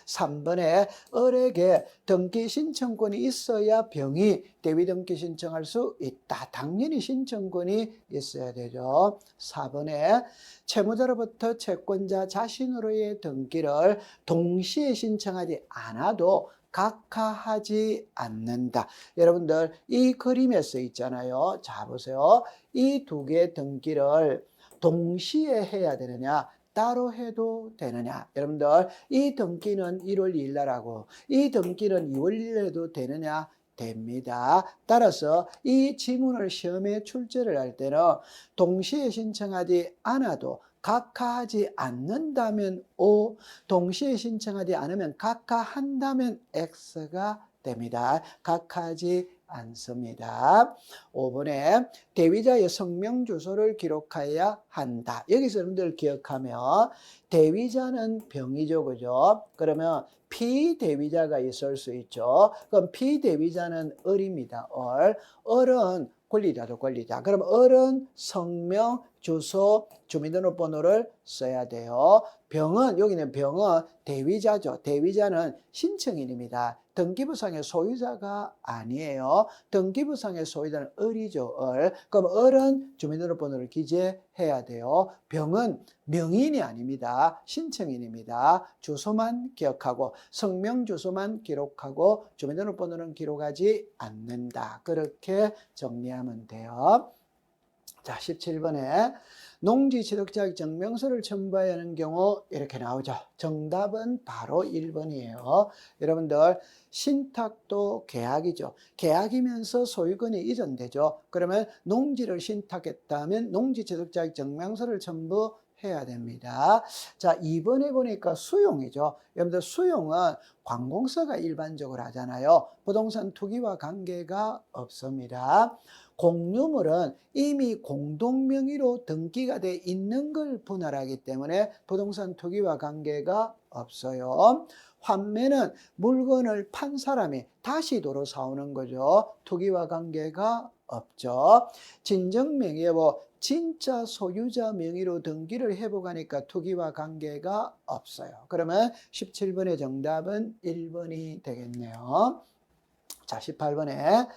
3번에 을에게 등기 신청권이 있어야 병이 대위 등기 신청할 수 있다. 당연히 신청권이 있어야 되죠. 4번에 채무자로부터 채권자 자신으로의 등기를 동시에 신청하지 않아도 각하하지 않는다. 여러분들 이 그림에 써 있잖아요. 자 보세요. 이 두 개의 등기를 동시에 해야 되느냐? 따로 해도 되느냐? 여러분들 이 등기는 1월 2일 날 하고 이 등기는 2월 1일 해도 되느냐? 됩니다. 따라서 이 지문을 시험에 출제를 할 때는 동시에 신청하지 않아도 각하하지 않는다면 O, 동시에 신청하지 않으면 각하한다면 X가 됩니다. 각하하지 않습니다. 5번에 대위자의 성명 주소를 기록해야 한다. 여기서 여러분들 기억하면 대위자는 병이죠. 그죠? 그러면 피대위자가 있을 수 있죠. 그럼 피대위자는 을입니다. 을은 권리자죠. 권리자. 그럼 을은 성명, 주소, 주민등록번호를 써야 돼요. 병은 여기는 병은 대위자죠. 대위자는 신청인입니다. 등기부상의 소유자가 아니에요. 등기부상의 소유자는 을이죠. 을. 그럼 을은 주민등록번호를 기재해야 돼요. 병은 명인이 아닙니다. 신청인입니다. 주소만 기억하고 성명 주소만 기록하고 주민등록번호는 기록하지 않는다. 그렇게 정리하면 돼요. 자, 17번에 농지취득자격 증명서를 첨부해야 하는 경우 이렇게 나오죠. 정답은 바로 1번이에요. 여러분들 신탁도 계약이죠. 계약이면서 소유권이 이전되죠. 그러면 농지를 신탁했다면 농지취득자격 증명서를 첨부해야 됩니다. 자, 2번에 보니까 수용이죠. 여러분들 수용은 관공서가 일반적으로 하잖아요. 부동산 투기와 관계가 없습니다. 공유물은 이미 공동명의로 등기가 돼 있는 걸 분할하기 때문에 부동산 투기와 관계가 없어요. 환매는 물건을 판 사람이 다시 도로 사오는 거죠. 투기와 관계가 없죠. 진정명의 여부, 진짜 소유자 명의로 등기를 회복하니까 투기와 관계가 없어요. 그러면 17번의 정답은 1번이 되겠네요. 자, 18번에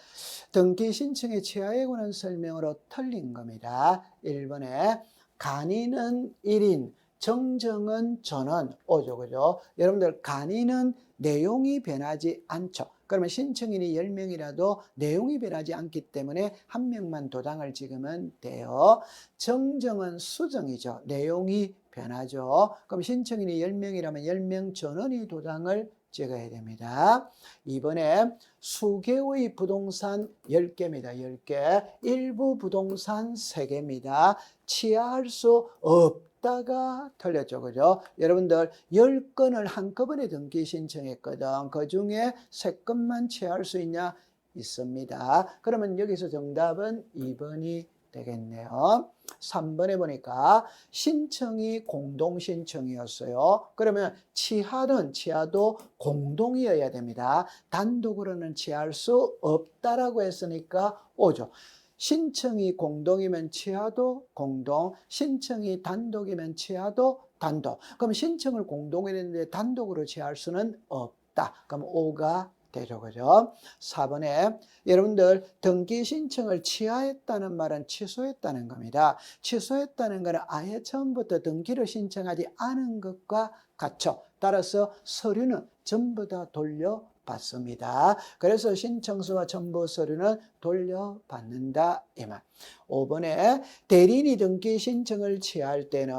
등기 신청의 취하에 관한 설명으로 틀린 겁니다. 1번에 간이는 1인, 정정은 전원, 오죠. 그죠? 여러분들, 간이는 내용이 변하지 않죠. 그러면 신청인이 10명이라도 내용이 변하지 않기 때문에 한 명만 도장을 찍으면 돼요. 정정은 수정이죠. 내용이 변하죠. 그럼 신청인이 10명이라면 10명 전원이 도장을 찍어야 됩니다. 이번에 수개의 부동산 10개입니다. 10개. 일부 부동산 3개입니다. 취하할 수 없다가 틀렸죠. 그죠? 여러분들 10건을 한꺼번에 등기 신청했거든. 그 중에 3건만 취하할 수 있냐? 있습니다. 그러면 여기서 정답은 2번이 되겠네요. 3번에 보니까 신청이 공동신청이었어요. 그러면 취하도 공동이어야 됩니다. 단독으로는 취할 수 없다라고 했으니까 오죠. 신청이 공동이면 취하도 공동, 신청이 단독이면 취하도 단독. 그럼 신청을 공동으로 했는데 단독으로 취할 수는 없다. 그럼 오가 되죠. 그죠? 4번에 여러분들 등기 신청을 취하했다는 말은 취소했다는 겁니다. 취소했다는 것은 아예 처음부터 등기를 신청하지 않은 것과 같죠. 따라서 서류는 전부 다 돌려받습니다. 그래서 신청서와 첨부 서류는 돌려받는다 이 말. 5번에 대리인이 등기 신청을 취할 때는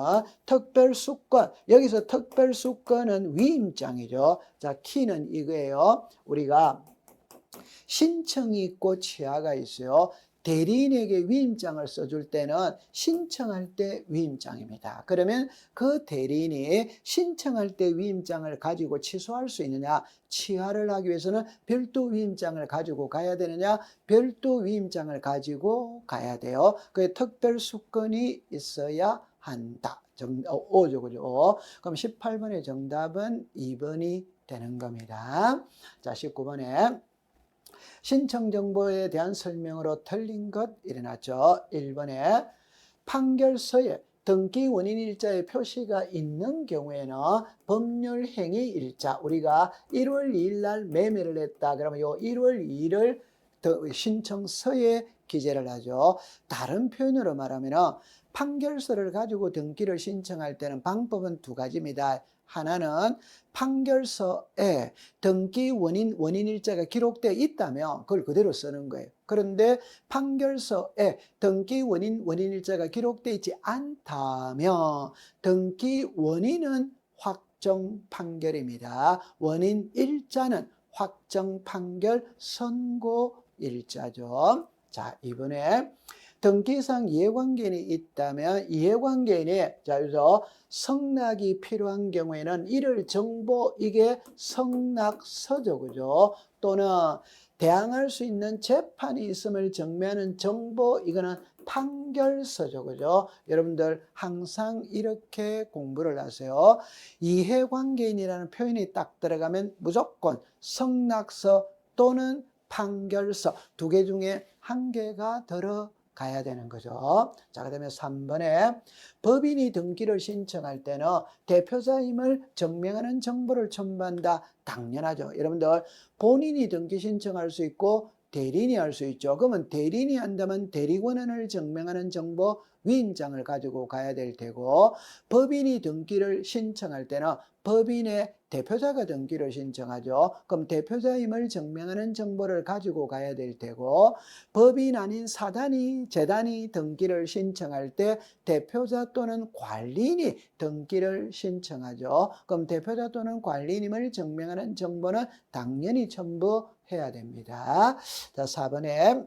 특별수건, 여기서 특별수건은 위임장이죠. 자, 키는 이거예요. 우리가 신청이 있고 취하가 있어요. 대리인에게 위임장을 써줄 때는 신청할 때 위임장입니다. 그러면 그 대리인이 신청할 때 위임장을 가지고 취소할 수 있느냐? 취하를 하기 위해서는 별도 위임장을 가지고 가야 되느냐? 별도 위임장을 가지고 가야 돼요. 그 특별수건이 있어야 한다. 오죠, 그죠? 그럼 18번의 정답은 2번이 되는 겁니다. 자, 19번에 신청 정보에 대한 설명으로 틀린 것 일어났죠. 1번에 판결서에 등기 원인 일자의 표시가 있는 경우에는 법률 행위 일자, 우리가 1월 2일 날 매매를 했다. 그러면 요 1월 2일을 신청서에 기재를 하죠. 다른 표현으로 말하면 판결서를 가지고 등기를 신청할 때는 방법은 2가지입니다. 하나는 판결서에 등기 원인일자가 기록되어 있다면 그걸 그대로 쓰는 거예요. 그런데 판결서에 등기 원인일자가 기록되어 있지 않다면 등기 원인은 확정 판결입니다. 원인일자는 확정 판결 선고일자죠. 자, 이번에 등기상 이해관계인이 있다면 이해관계인이, 자, 여기서 성낙이 필요한 경우에는 이를 정보, 이게 성낙서죠. 그죠? 또는 대항할 수 있는 재판이 있음을 정리하는 정보, 이거는 판결서죠. 그죠? 여러분들 항상 이렇게 공부를 하세요. 이해관계인이라는 표현이 딱 들어가면 무조건 성낙서 또는 판결서 2개 중에 1개가 들어가야 되는 거죠. 자, 그 다음에 3번에 법인이 등기를 신청할 때는 대표자임을 증명하는 정보를 첨부한다. 당연하죠. 여러분들 본인이 등기 신청할 수 있고 대리인이 할 수 있죠. 그러면 대리인이 한다면 대리권한을 증명하는 정보 위임장을 가지고 가야 될 테고, 법인이 등기를 신청할 때는 법인의 대표자가 등기를 신청하죠. 그럼 대표자임을 증명하는 정보를 가지고 가야 될 테고, 법인 아닌 사단이, 재단이 등기를 신청할 때 대표자 또는 관리인이 등기를 신청하죠. 그럼 대표자 또는 관리인임을 증명하는 정보는 당연히 첨부해야 됩니다. 자, 4번에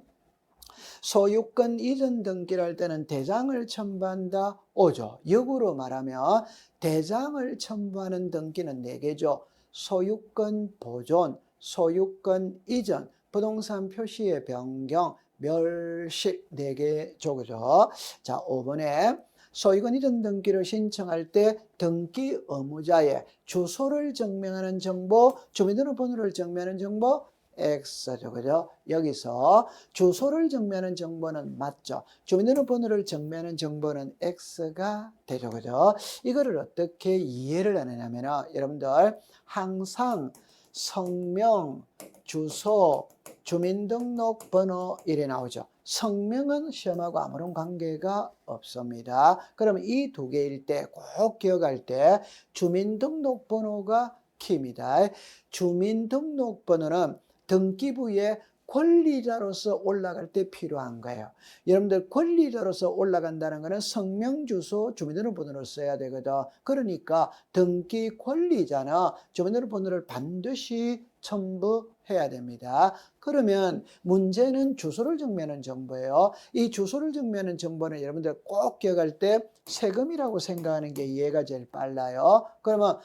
소유권 이전 등기를 할 때는 대장을 첨부한다. 오죠. 역으로 말하면 대장을 첨부하는 등기는 4개죠. 소유권 보존, 소유권 이전, 부동산 표시의 변경, 멸실 4개죠. 그죠? 자, 5번에 소유권 이전 등기를 신청할 때 등기 의무자의 주소를 증명하는 정보, 주민등록번호를 증명하는 정보, X죠. 그죠? 여기서 주소를 증명하는 정보는 맞죠. 주민등록번호를 증명하는 정보는 X가 되죠. 그죠? 이거를 어떻게 이해를 하느냐면 여러분들 항상 성명, 주소, 주민등록번호 이래 나오죠. 성명은 시험하고 아무런 관계가 없습니다. 그러면 이 2개일 때 꼭 기억할 때 주민등록번호가 키입니다. 주민등록번호는 등기부에 권리자로서 올라갈 때 필요한 거예요. 여러분들 권리자로서 올라간다는 것은 성명, 주소, 주민등록번호를 써야 되거든. 그러니까 등기 권리자는 주민등록번호를 반드시 첨부해야 됩니다. 그러면 문제는 주소를 증명하는 정보예요. 이 주소를 증명하는 정보는 여러분들 꼭 기억할 때 세금이라고 생각하는 게 이해가 제일 빨라요. 그러면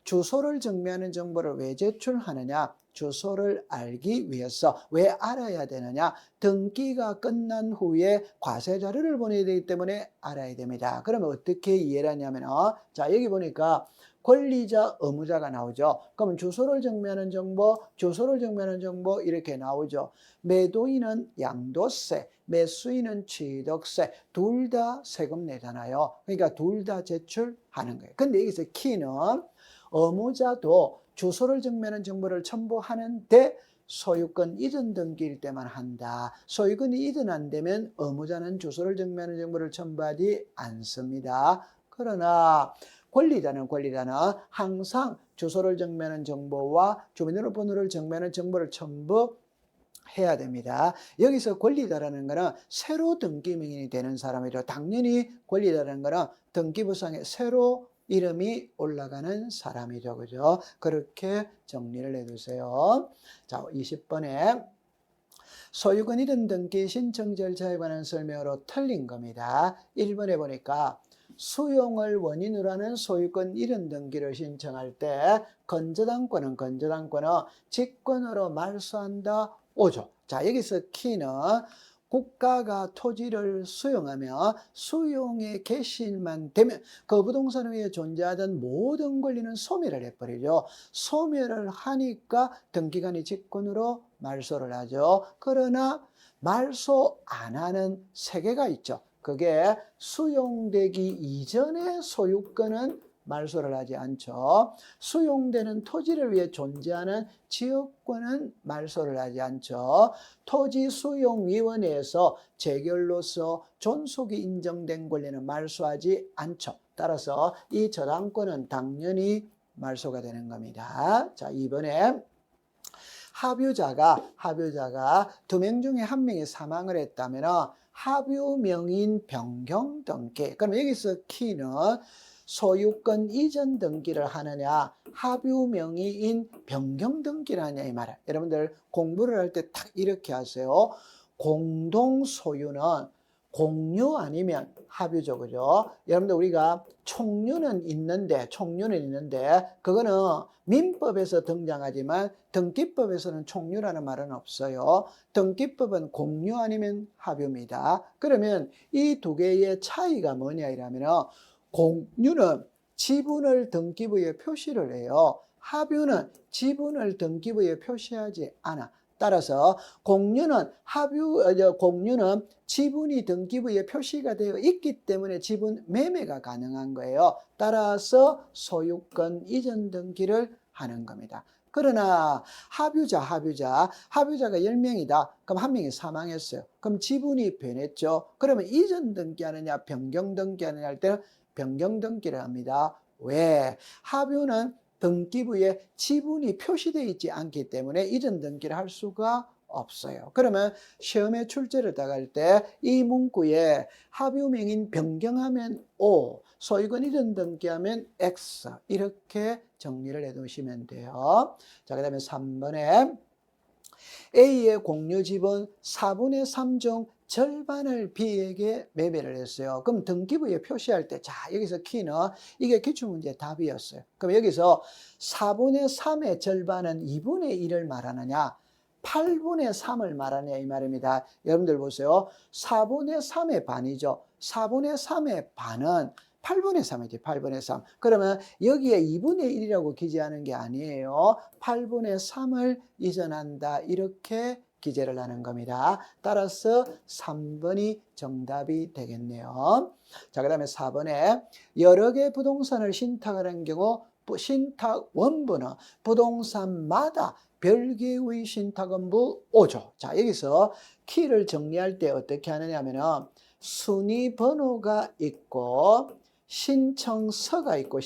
주소를 증명하는 정보를 왜 제출하느냐? 주소를 알기 위해서. 왜 알아야 되느냐? 등기가 끝난 후에 과세 자료를 보내야 되기 때문에 알아야 됩니다. 그러면 어떻게 이해를 하냐면 자, 여기 보니까 권리자, 의무자가 나오죠. 그러면 주소를 증명하는 정보, 주소를 증명하는 정보 이렇게 나오죠. 매도인은 양도세, 매수인은 취득세, 둘 다 세금 내잖아요. 그러니까 둘 다 제출하는 거예요. 근데 여기서 키는 의무자도 주소를 증명하는 정보를 첨부하는데 소유권 이전 등기일 때만 한다. 소유권이 이전 안 되면 의무자는 주소를 증명하는 정보를 첨부하지 않습니다. 그러나 권리자는 항상 주소를 증명하는 정보와 주민등록번호를 증명하는 정보를 첨부해야 됩니다. 여기서 권리자라는 것은 새로 등기명인이 되는 사람이죠. 당연히 권리자라는 것은 등기부상에 새로 이름이 올라가는 사람이죠. 그죠? 그렇게 정리를 해두세요. 자, 20번에 소유권 이전 등기 신청 절차에 관한 설명으로 틀린 겁니다. 1번에 보니까 수용을 원인으로 하는 소유권 이전 등기를 신청할 때 건저당권은 직권으로 말소한다. 오죠. 자, 여기서 키는 국가가 토지를 수용하며 수용의 개시일만 되면 그 부동산 위에 존재하던 모든 권리는 소멸을 해버리죠. 소멸을 하니까 등기관이 직권으로 말소를 하죠. 그러나 말소 안 하는 세계가 있죠. 그게 수용되기 이전의 소유권은 말소를 하지 않죠. 수용되는 토지를 위해 존재하는 지역권은 말소를 하지 않죠. 토지수용위원회에서 재결로서 존속이 인정된 권리는 말소하지 않죠. 따라서 이 저당권은 당연히 말소가 되는 겁니다. 자, 이번에 합유자가 2명 중에 1명이 사망을 했다면 합유명인 변경 등기. 그럼 여기서 키는 소유권 이전 등기를 하느냐, 합유명의인 변경 등기를 하느냐 이 말이에요. 여러분들 공부를 할 때 딱 이렇게 하세요. 공동소유는 공유 아니면 합유죠. 그죠? 여러분들 우리가 총유는 있는데 그거는 민법에서 등장하지만 등기법에서는 총유라는 말은 없어요. 등기법은 공유 아니면 합유입니다. 그러면 이 2개의 차이가 뭐냐 이러면 공유는 지분을 등기부에 표시를 해요. 합유는 지분을 등기부에 표시하지 않아. 따라서 공유는 지분이 등기부에 표시가 되어 있기 때문에 지분 매매가 가능한 거예요. 따라서 소유권 이전 등기를 하는 겁니다. 그러나 합유자가 10명이다. 그럼 1명이 사망했어요. 그럼 지분이 변했죠. 그러면 이전 등기하느냐 변경 등기하느냐 할 때는 변경 등기를 합니다. 왜? 합유는 등기부에 지분이 표시되어 있지 않기 때문에 이전 등기를 할 수가 없어요. 그러면 시험에 출제를 나갈 때 이 문구에 합유명인 변경하면 O, 소유권 이전 등기하면 X 이렇게 정리를 해 두시면 돼요. 자, 그 다음에 3번에 A의 공유집은 4분의 3 중 절반을 B에게 매매를 했어요. 그럼 등기부에 표시할 때, 자, 여기서 키는 이게 기출문제 답이었어요. 그럼 여기서 4분의 3의 절반은 2분의 1을 말하느냐, 8분의 3을 말하느냐 이 말입니다. 여러분들 보세요. 4분의 3의 반이죠. 4분의 3의 반은 8분의 3이지, 8분의 3. 그러면 여기에 2분의 1이라고 기재하는 게 아니에요. 8분의 3을 이전한다. 이렇게 기재를 하는 겁니다. 따라서 3번이 정답이 되겠네요. 자, 그 다음에 4번에 여러 개 부동산을 신탁을 한 경우 신탁 원부는 부동산마다 별개의 신탁원부 5조. 자, 여기서 키를 정리할 때 어떻게 하느냐 하면은 순위 번호가 있고 신청서가 있고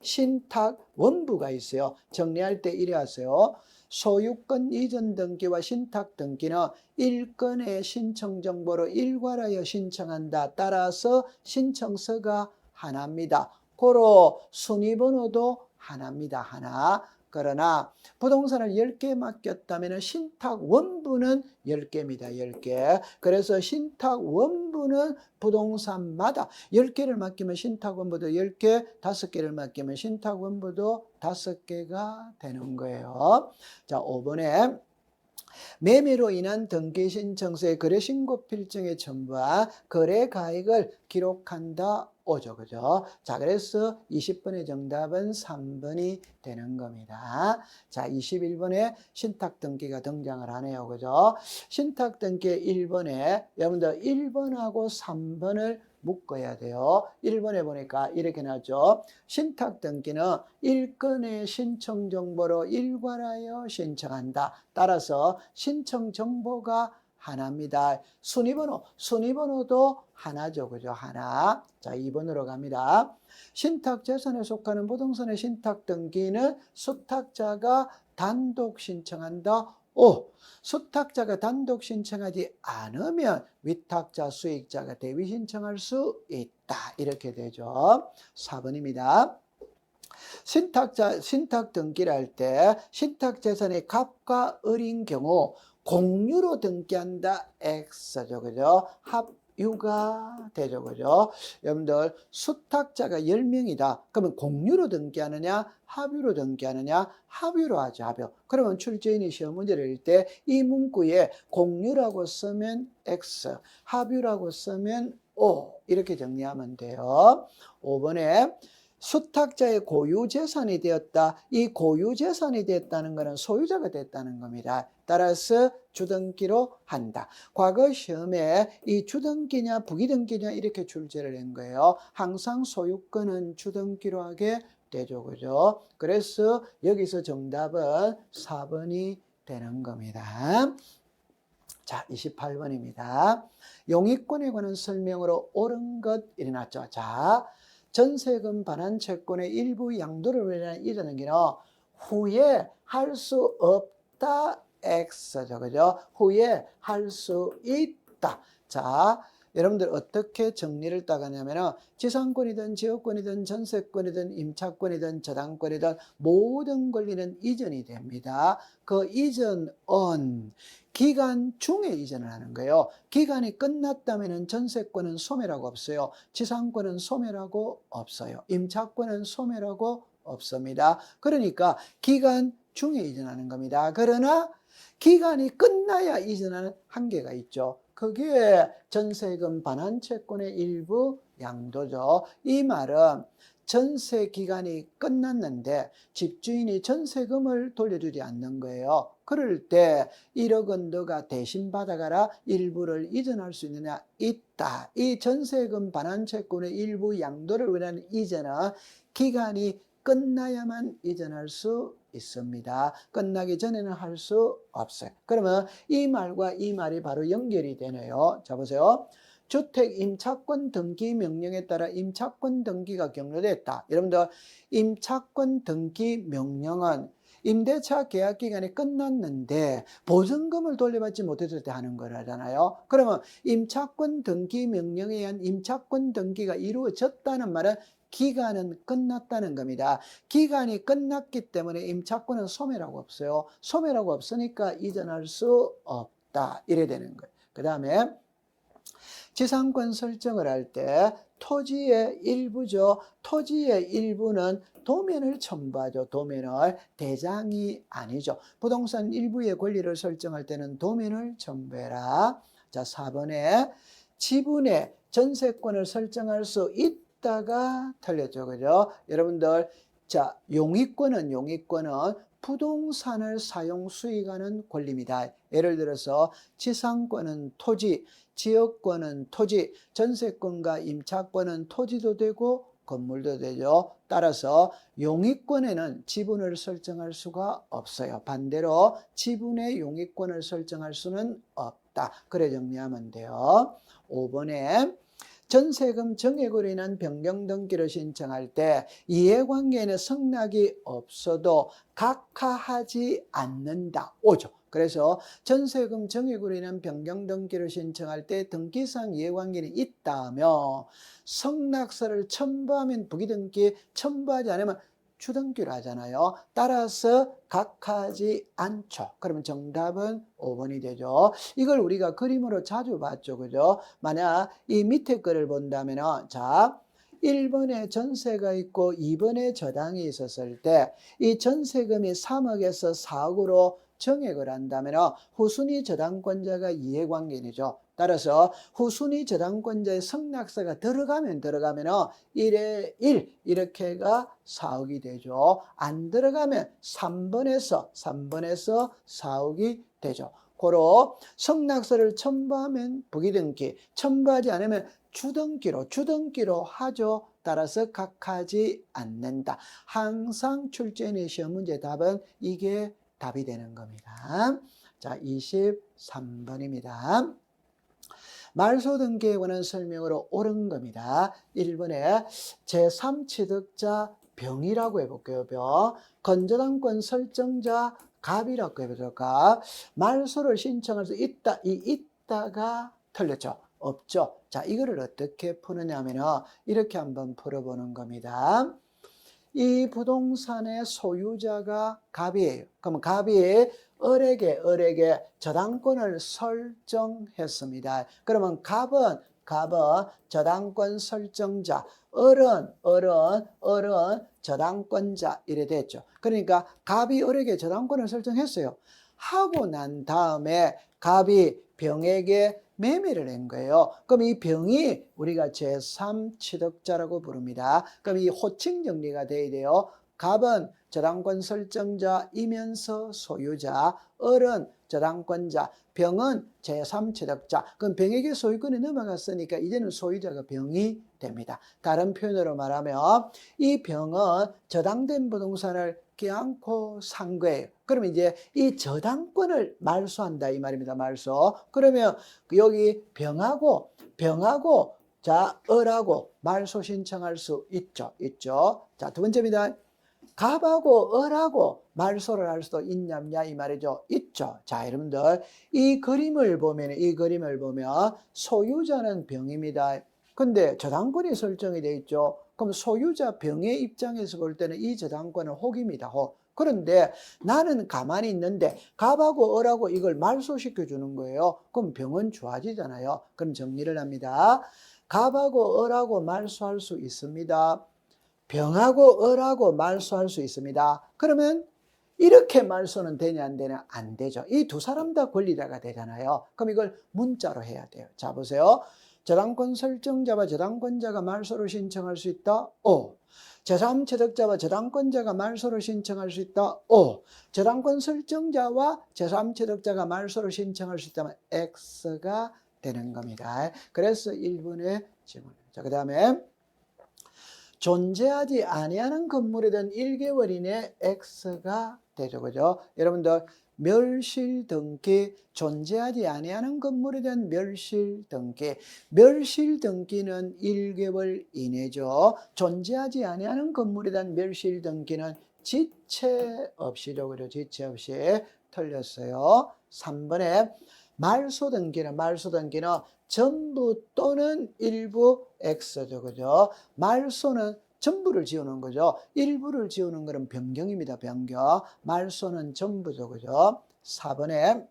신탁 원부가 있어요. 정리할 때 이래 하세요. 소유권 이전 등기와 신탁 등기는 1건의 신청 정보로 일괄하여 신청한다. 따라서 신청서가 하나입니다. 고로 순위 번호도 하나입니다. 하나. 그러나 부동산을 10개 맡겼다면 신탁 원부는 10개입니다. 10개. 그래서 신탁 원부는 부동산마다 10개를 맡기면 신탁 원부도 10개, 5개를 맡기면 신탁 원부도 5개가 되는 거예요. 자, 5번에 매매로 인한 등기신청서의 거래신고 필증의 첨부와 거래가액을 기록한다. 오죠. 그죠? 자, 그래서 20번의 정답은 3번이 되는 겁니다. 자, 21번에 신탁등기가 등장을 하네요. 그죠? 신탁등기 1번에 여러분들 1번하고 3번을 묶어야 돼요. 1번에 보니까 이렇게 나왔죠. 신탁등기는 1건의 신청정보로 일괄하여 신청한다. 따라서 신청정보가 하나입니다. 순위번호도 하나죠. 그죠? 하나. 자, 2번으로 갑니다. 신탁재산에 속하는 부동산의 신탁등기는 수탁자가 단독 신청한다. 수탁자가 단독 신청하지 않으면 위탁자 수익자가 대위 신청할 수 있다. 이렇게 되죠. 4번입니다. 신탁 등기를 할 때 신탁재산의 값과 을인 경우 공유로 등기한다. X죠. 그죠? 합유가 되죠. 그죠? 여러분들 수탁자가 10명이다. 그러면 공유로 등기하느냐? 합유로 등기하느냐? 합유로 하죠. 합유. 그러면 출제인이 시험 문제를 낼 때 이 문구에 공유라고 쓰면 X, 합유라고 쓰면 O 이렇게 정리하면 돼요. 5번에 수탁자의 고유재산이 되었다. 이 고유재산이 됐다는 것은 소유자가 됐다는 겁니다. 따라서 주등기로 한다. 과거 시험에 이 주등기냐 부기등기냐 이렇게 출제를 한 거예요. 항상 소유권은 주등기로 하게 되죠. 그죠? 그래서 여기서 정답은 4번이 되는 겁니다. 자, 28번입니다. 용익권에 관한 설명으로 옳은 것 일어났죠. 자, 전세금 반환 채권의 일부 양도를 위한 이전은 기는 후에 할 수 없다. X죠. 그죠? 후에 할 수 있다. 자, 여러분들 어떻게 정리를 따가냐면은 지상권이든 지역권이든 전세권이든 임차권이든 저당권이든 모든 권리는 이전이 됩니다. 그 이전은 기간 중에 이전을 하는 거예요. 기간이 끝났다면 전세권은 소멸하고 없어요. 지상권은 소멸하고 없어요. 임차권은 소멸하고 없습니다. 그러니까 기간 중에 이전하는 겁니다. 그러나 기간이 끝나야 이전하는 한계가 있죠. 그게 전세금 반환 채권의 일부 양도죠. 이 말은 전세 기간이 끝났는데 집주인이 전세금을 돌려주지 않는 거예요. 그럴 때 1억 원 너가 대신 받아가라 일부를 이전할 수 있느냐? 있다. 이 전세금 반환 채권의 일부 양도를 위한 이전은 기간이 끝나야만 이전할 수 있습니다. 끝나기 전에는 할 수 없어요. 그러면 이 말과 이 말이 바로 연결이 되네요. 자, 보세요. 주택 임차권 등기 명령에 따라 임차권 등기가 격려됐다. 여러분들 임차권 등기 명령은 임대차 계약 기간이 끝났는데 보증금을 돌려받지 못했을 때 하는 거라잖아요. 그러면 임차권 등기 명령에 의한 임차권 등기가 이루어졌다는 말은 기간은 끝났다는 겁니다. 기간이 끝났기 때문에 임차권은 소멸하고 없어요. 소멸하고 없으니까 이전할 수 없다. 이래 되는 거예요. 그 다음에 지상권 설정을 할 때 토지의 일부죠. 토지의 일부는 도면을 첨부하죠. 도면을. 대장이 아니죠. 부동산 일부의 권리를 설정할 때는 도면을 첨부해라. 자, 4번에 지분의 전세권을 설정할 수 있다가 틀렸죠. 그죠? 여러분들, 자, 용익권은 부동산을 사용 수익하는 권리입니다. 예를 들어서 지상권은 토지, 지역권은 토지, 전세권과 임차권은 토지도 되고 건물도 되죠. 따라서 용익권에는 지분을 설정할 수가 없어요. 반대로 지분의 용익권을 설정할 수는 없다. 그래 정리하면 돼요. 5번에 전세금 정액으로 인한 변경 등기를 신청할 때 이해관계에는 성락이 없어도 각하하지 않는다. 5죠. 그래서 전세금 정액으로 인한 변경 등기를 신청할 때 등기상 이해관계는 있다며 성락서를 첨부하면 부기등기, 첨부하지 않으면 주등기로 하잖아요. 따라서 각하지 않죠. 그러면 정답은 5번이 되죠. 이걸 우리가 그림으로 자주 봤죠. 그죠? 만약 이 밑에 거를 본다면, 자, 1번에 전세가 있고 2번에 저당이 있었을 때 이 전세금이 3억에서 4억으로 정액을 한다면 후순위 저당권자가 이해관계인이죠. 따라서 후순위 저당권자의 성락서가 들어가면 1에 1 이렇게가 4억이 되죠. 안 들어가면 3번에서 4억이 되죠. 고로 성락서를 첨부하면 부기등기, 첨부하지 않으면 주등기로 하죠. 따라서 각하지 않는다. 항상 출제인의 시험 문제 답은 이게 답이 되는 겁니다. 자, 23번입니다. 말소 등기에 관한 설명으로 옳은 겁니다. 1번에 제3취득자 병이라고 해볼게요. 병. 건저당권 설정자 갑이라고 해보죠. 갑. 말소를 신청할 수 있다. 이 있다가 틀렸죠. 없죠. 자, 이거를 어떻게 푸느냐 하면 이렇게 한번 풀어보는 겁니다. 이 부동산의 소유자가 갑이에요. 그럼 갑이 을에게 저당권을 설정했습니다. 그러면 갑은 저당권 설정자, 을은 저당권자 이래 됐죠. 그러니까 갑이 을에게 저당권을 설정했어요. 하고 난 다음에 갑이 병에게 매매를 한 거예요. 그럼 이 병이 우리가 제3취득자라고 부릅니다. 그럼 이 호칭 정리가 돼야 돼요. 갑은 저당권 설정자이면서 소유자, 을은 저당권자, 병은 제3취득자. 그럼 병에게 소유권이 넘어갔으니까 이제는 소유자가 병이 됩니다. 다른 표현으로 말하면 이 병은 저당된 부동산을 껴안고 산 거예요. 그러면 이제 이 저당권을 말소한다 이 말입니다. 말소. 그러면 여기 병하고 자, 을하고 말소 신청할 수 있죠. 자, 두 번째입니다. 갑하고 을하고 말소를 할 수도 있냐 없냐 이 말이죠. 있죠. 자, 여러분들 이 그림을 보면 소유자는 병입니다. 근데 저당권이 설정이 되어 있죠. 그럼 소유자 병의 입장에서 볼 때는 이 저당권은 혹입니다. 혹. 그런데 나는 가만히 있는데 갑하고 을하고 이걸 말소시켜 주는 거예요. 그럼 병은 좋아지잖아요. 그럼 정리를 합니다. 갑하고 을하고 말소할 수 있습니다. 병하고 을하고 말소할 수 있습니다. 그러면 이렇게 말소는 되냐 안 되냐? 안 되죠. 이 두 사람 다 권리자가 되잖아요. 그럼 이걸 문자로 해야 돼요. 자, 보세요. 저당권 설정자와 저당권자가 말소를 신청할 수 있다. O. 제3취득자와 저당권자가 말소를 신청할 수 있다. O. 저당권 설정자와 제3취득자가 말소를 신청할 수 있다면 X가 되는 겁니다. 그래서 1번의 질문. 자, 그 다음에 존재하지 아니하는 건물에 대한 1개월 이내 X가 되죠. 그죠? 여러분들 멸실 등기, 존재하지 아니하는 건물에 대한 멸실 등기. 멸실 등기는 1개월 이내죠. 존재하지 아니하는 건물에 대한 멸실 등기는 지체 없이죠. 그죠? 지체 없이 틀렸어요. 3번에 말소 등기는 전부 또는 일부 X죠. 그죠? 말소는 전부를 지우는 거죠. 일부를 지우는 것은 변경입니다. 변경. 말소는 전부죠. 그죠? 4번에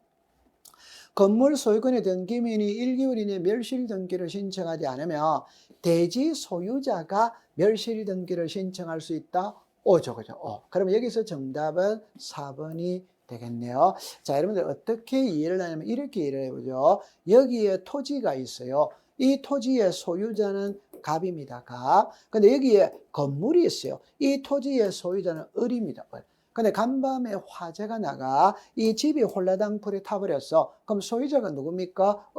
건물 소유권의 등기민이 1개월 이내 멸실 등기를 신청하지 않으면 대지 소유자가 멸실 등기를 신청할 수 있다. 오죠. 그죠? 그러면 여기서 정답은 4번이 되겠네요. 자, 여러분들 어떻게 이해를 하냐면 이렇게 이해를 해보죠. 여기에 토지가 있어요. 이 토지의 소유자는 갑입니다. 갑. 근데 여기에 건물이 있어요. 이 토지의 소유자는 을입니다. 을. 근데 간밤에 화재가 나가 이 집이 홀라당 불에 타버렸어. 그럼 소유자가 누굽니까?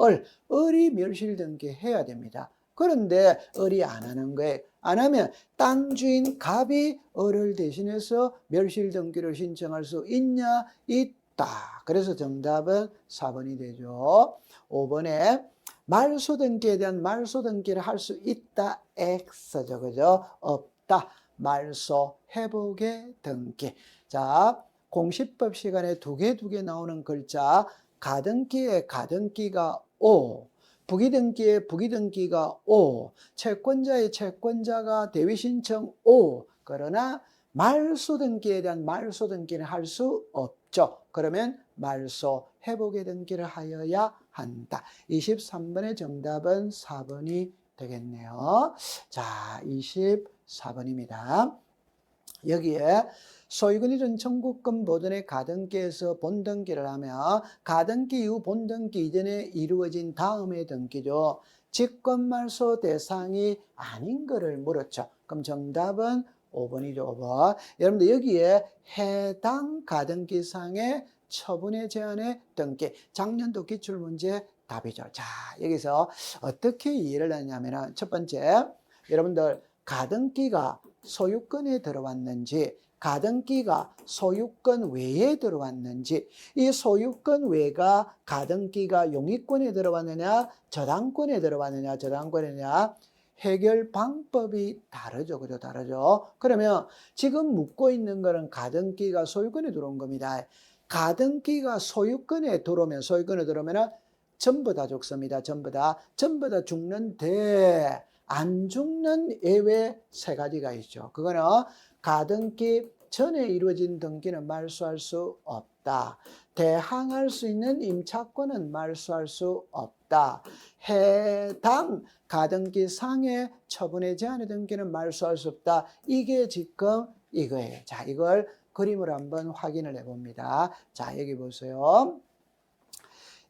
을이 멸실 등기해야 됩니다. 그런데 을이 안 하는 거예요. 안 하면 땅 주인 갑이 을을 대신해서 멸실 등기를 신청할 수 있냐? 있다. 그래서 정답은 4번이 되죠. 5번에 말소 등기에 대한 말소 등기를 할 수 있다. X죠. 그죠? 없다. 말소 회복의 등기. 자, 공시법 시간에 두 개 나오는 글자. 가등기에 가등기가 O. 부기등기에 부기등기가 O, 채권자의 채권자가 대위신청 O. 그러나 말소등기에 대한 말소등기는 할 수 없죠. 그러면 말소 회복의 등기를 하여야 한다. 23번의 정답은 4번이 되겠네요. 자, 24번입니다. 여기에 소유권 이전 청구권 보전의 가등기에서 본등기를 하면 가등기 이후 본등기 이전에 이루어진 다음의 등기죠. 직권말소 대상이 아닌 거를 물었죠. 그럼 정답은 5번이죠. 5번. 여러분들 여기에 해당 가등기상의 처분의 제한의 등기. 작년도 기출문제 답이죠. 자, 여기서 어떻게 이해를 하냐면 첫 번째, 여러분들 가등기가 소유권에 들어왔는지 가등기가 소유권 외에 들어왔는지 이 소유권 외가 가등기가 용익권에 들어왔느냐 저당권에 들어왔느냐 저당권이냐 해결 방법이 다르죠. 그죠? 다르죠. 그러면 지금 묻고 있는 거는 가등기가 소유권에 들어온 겁니다. 가등기가 소유권에 들어오면 전부 다 죽습니다. 전부 다 죽는데 안 죽는 예외 세 가지가 있죠. 그거는 가등기 전에 이루어진 등기는 말소할 수 없다. 대항할 수 있는 임차권은 말소할 수 없다. 해당 가등기 상의 처분의 제한의 등기는 말소할 수 없다. 이게 지금 이거예요. 자, 이걸 그림으로 한번 확인을 해봅니다. 자, 여기 보세요.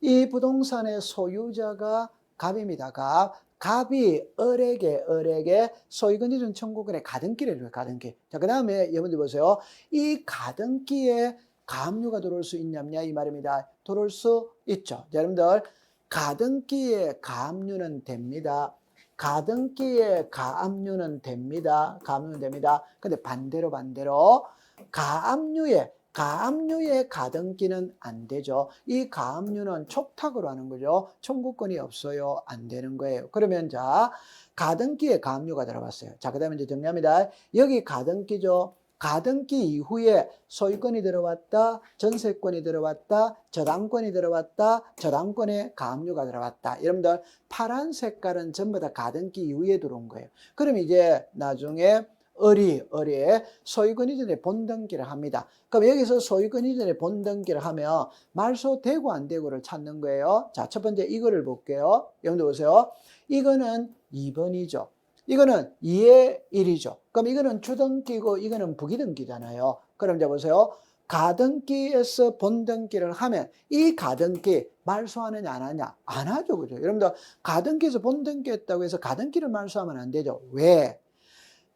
이 부동산의 소유자가 갑입니다. 갑이 을에게 소유권 이전 청구권의 가등기를 줘요. 가등기. 자, 그 다음에 여러분들 보세요. 이 가등기에 가압류가 들어올 수 있냐 없냐 이 말입니다. 들어올 수 있죠. 자, 여러분들 가등기에 가압류는 됩니다. 가등기에 가압류는 됩니다. 가압류는 됩니다. 근데 반대로 가압류의 가등기는 안 되죠. 이 가압류는 촉탁으로 하는 거죠. 청구권이 없어요. 안 되는 거예요. 그러면 자, 가등기에 가압류가 들어갔어요. 자, 그 다음에 이제 정리합니다. 여기 가등기죠. 가등기 이후에 소유권이 들어왔다, 전세권이 들어왔다, 저당권이 들어왔다, 저당권에 가압류가 들어왔다. 여러분들 파란 색깔은 전부 다 가등기 이후에 들어온 거예요. 그럼 이제 나중에 을이 소유권 이전에 본등기를 합니다. 그럼 여기서 소유권 이전에 본등기를 하면 말소 되고 안 되고를 찾는 거예요. 자, 첫 번째 이거를 볼게요. 여러분들 보세요. 이거는 2번이죠. 이거는 2의 1이죠. 그럼 이거는 주등기고 이거는 부기등기잖아요. 그럼 이제 보세요. 가등기에서 본등기를 하면 이 가등기 말소하느냐 안 하냐? 안 하죠. 그죠? 여러분들 가등기에서 본등기 했다고 해서 가등기를 말소하면 안 되죠. 왜?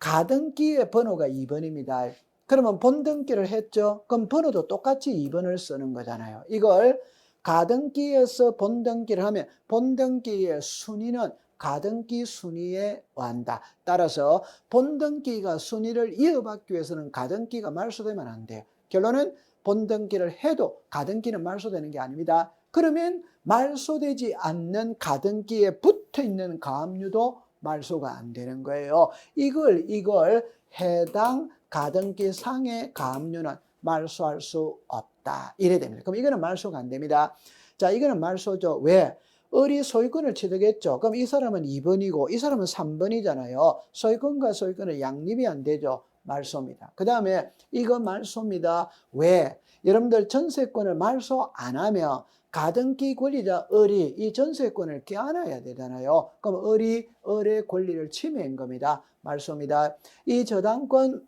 가등기의 번호가 2번입니다. 그러면 본등기를 했죠. 그럼 번호도 똑같이 2번을 쓰는 거잖아요. 이걸 가등기에서 본등기를 하면 본등기의 순위는 가등기 순위에 완다. 따라서 본등기가 순위를 이어받기 위해서는 가등기가 말소되면 안 돼요. 결론은 본등기를 해도 가등기는 말소되는 게 아닙니다. 그러면 말소되지 않는 가등기에 붙어있는 가압류도 말소가 안 되는 거예요. 이걸 해당 가등기 상의 가압류는 말소할 수 없다. 이래 됩니다. 그럼 이거는 말소가 안 됩니다. 자, 이거는 말소죠. 왜? 을이 소유권을 취득했죠. 그럼 이 사람은 2번이고 이 사람은 3번이잖아요. 소유권과 소유권은 양립이 안 되죠. 말소입니다. 그 다음에 이거 말소입니다. 왜? 여러분들 전세권을 말소 안 하면 가등기 권리자 을이 이 전세권을 껴안아야 되잖아요. 그럼 을의 권리를 침해한 겁니다. 말소입니다. 이 저당권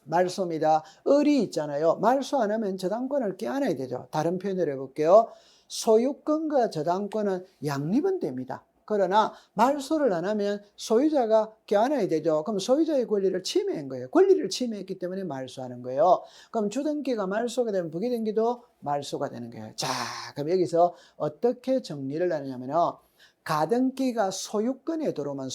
말소입니다. 을이 있잖아요. 말소 안 하면 저당권을 껴안아야 되죠. 다른 표현을 해볼게요. 소유권과 저당권은 양립은 됩니다. 그러나 말소를 안 하면 소유자가 껴안아야 되죠. 그럼 소유자의 권리를 침해한 거예요. 권리를 침해했기 때문에 말소하는 거예요. 그럼 주등기가 말소가 되면 부기등기도 말소가 되는 거예요. 자, 그럼 여기서 어떻게 정리를 하느냐면요. 가등기가 소유권에 들어오면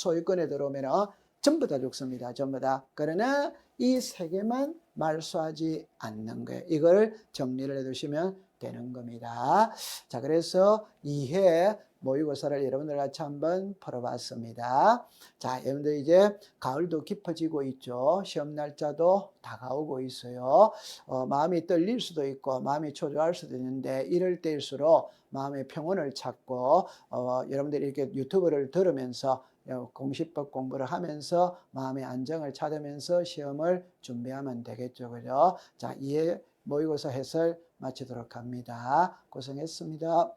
전부 다 죽습니다. 전부 다. 그러나 이 세 개만 말소하지 않는 거예요. 이걸 정리를 해두시면 되는 겁니다. 자, 그래서 2회 모의고사를 여러분들 같이 한번 풀어봤습니다. 자, 여러분들 이제 가을도 깊어지고 있죠. 시험 날짜도 다가오고 있어요. 마음이 떨릴 수도 있고 마음이 초조할 수도 있는데 이럴 때일수록 마음의 평온을 찾고 여러분들이 이렇게 유튜브를 들으면서 공시법 공부를 하면서 마음의 안정을 찾으면서 시험을 준비하면 되겠죠. 그죠? 자, 이해 모의고사 해설 마치도록 합니다. 고생했습니다.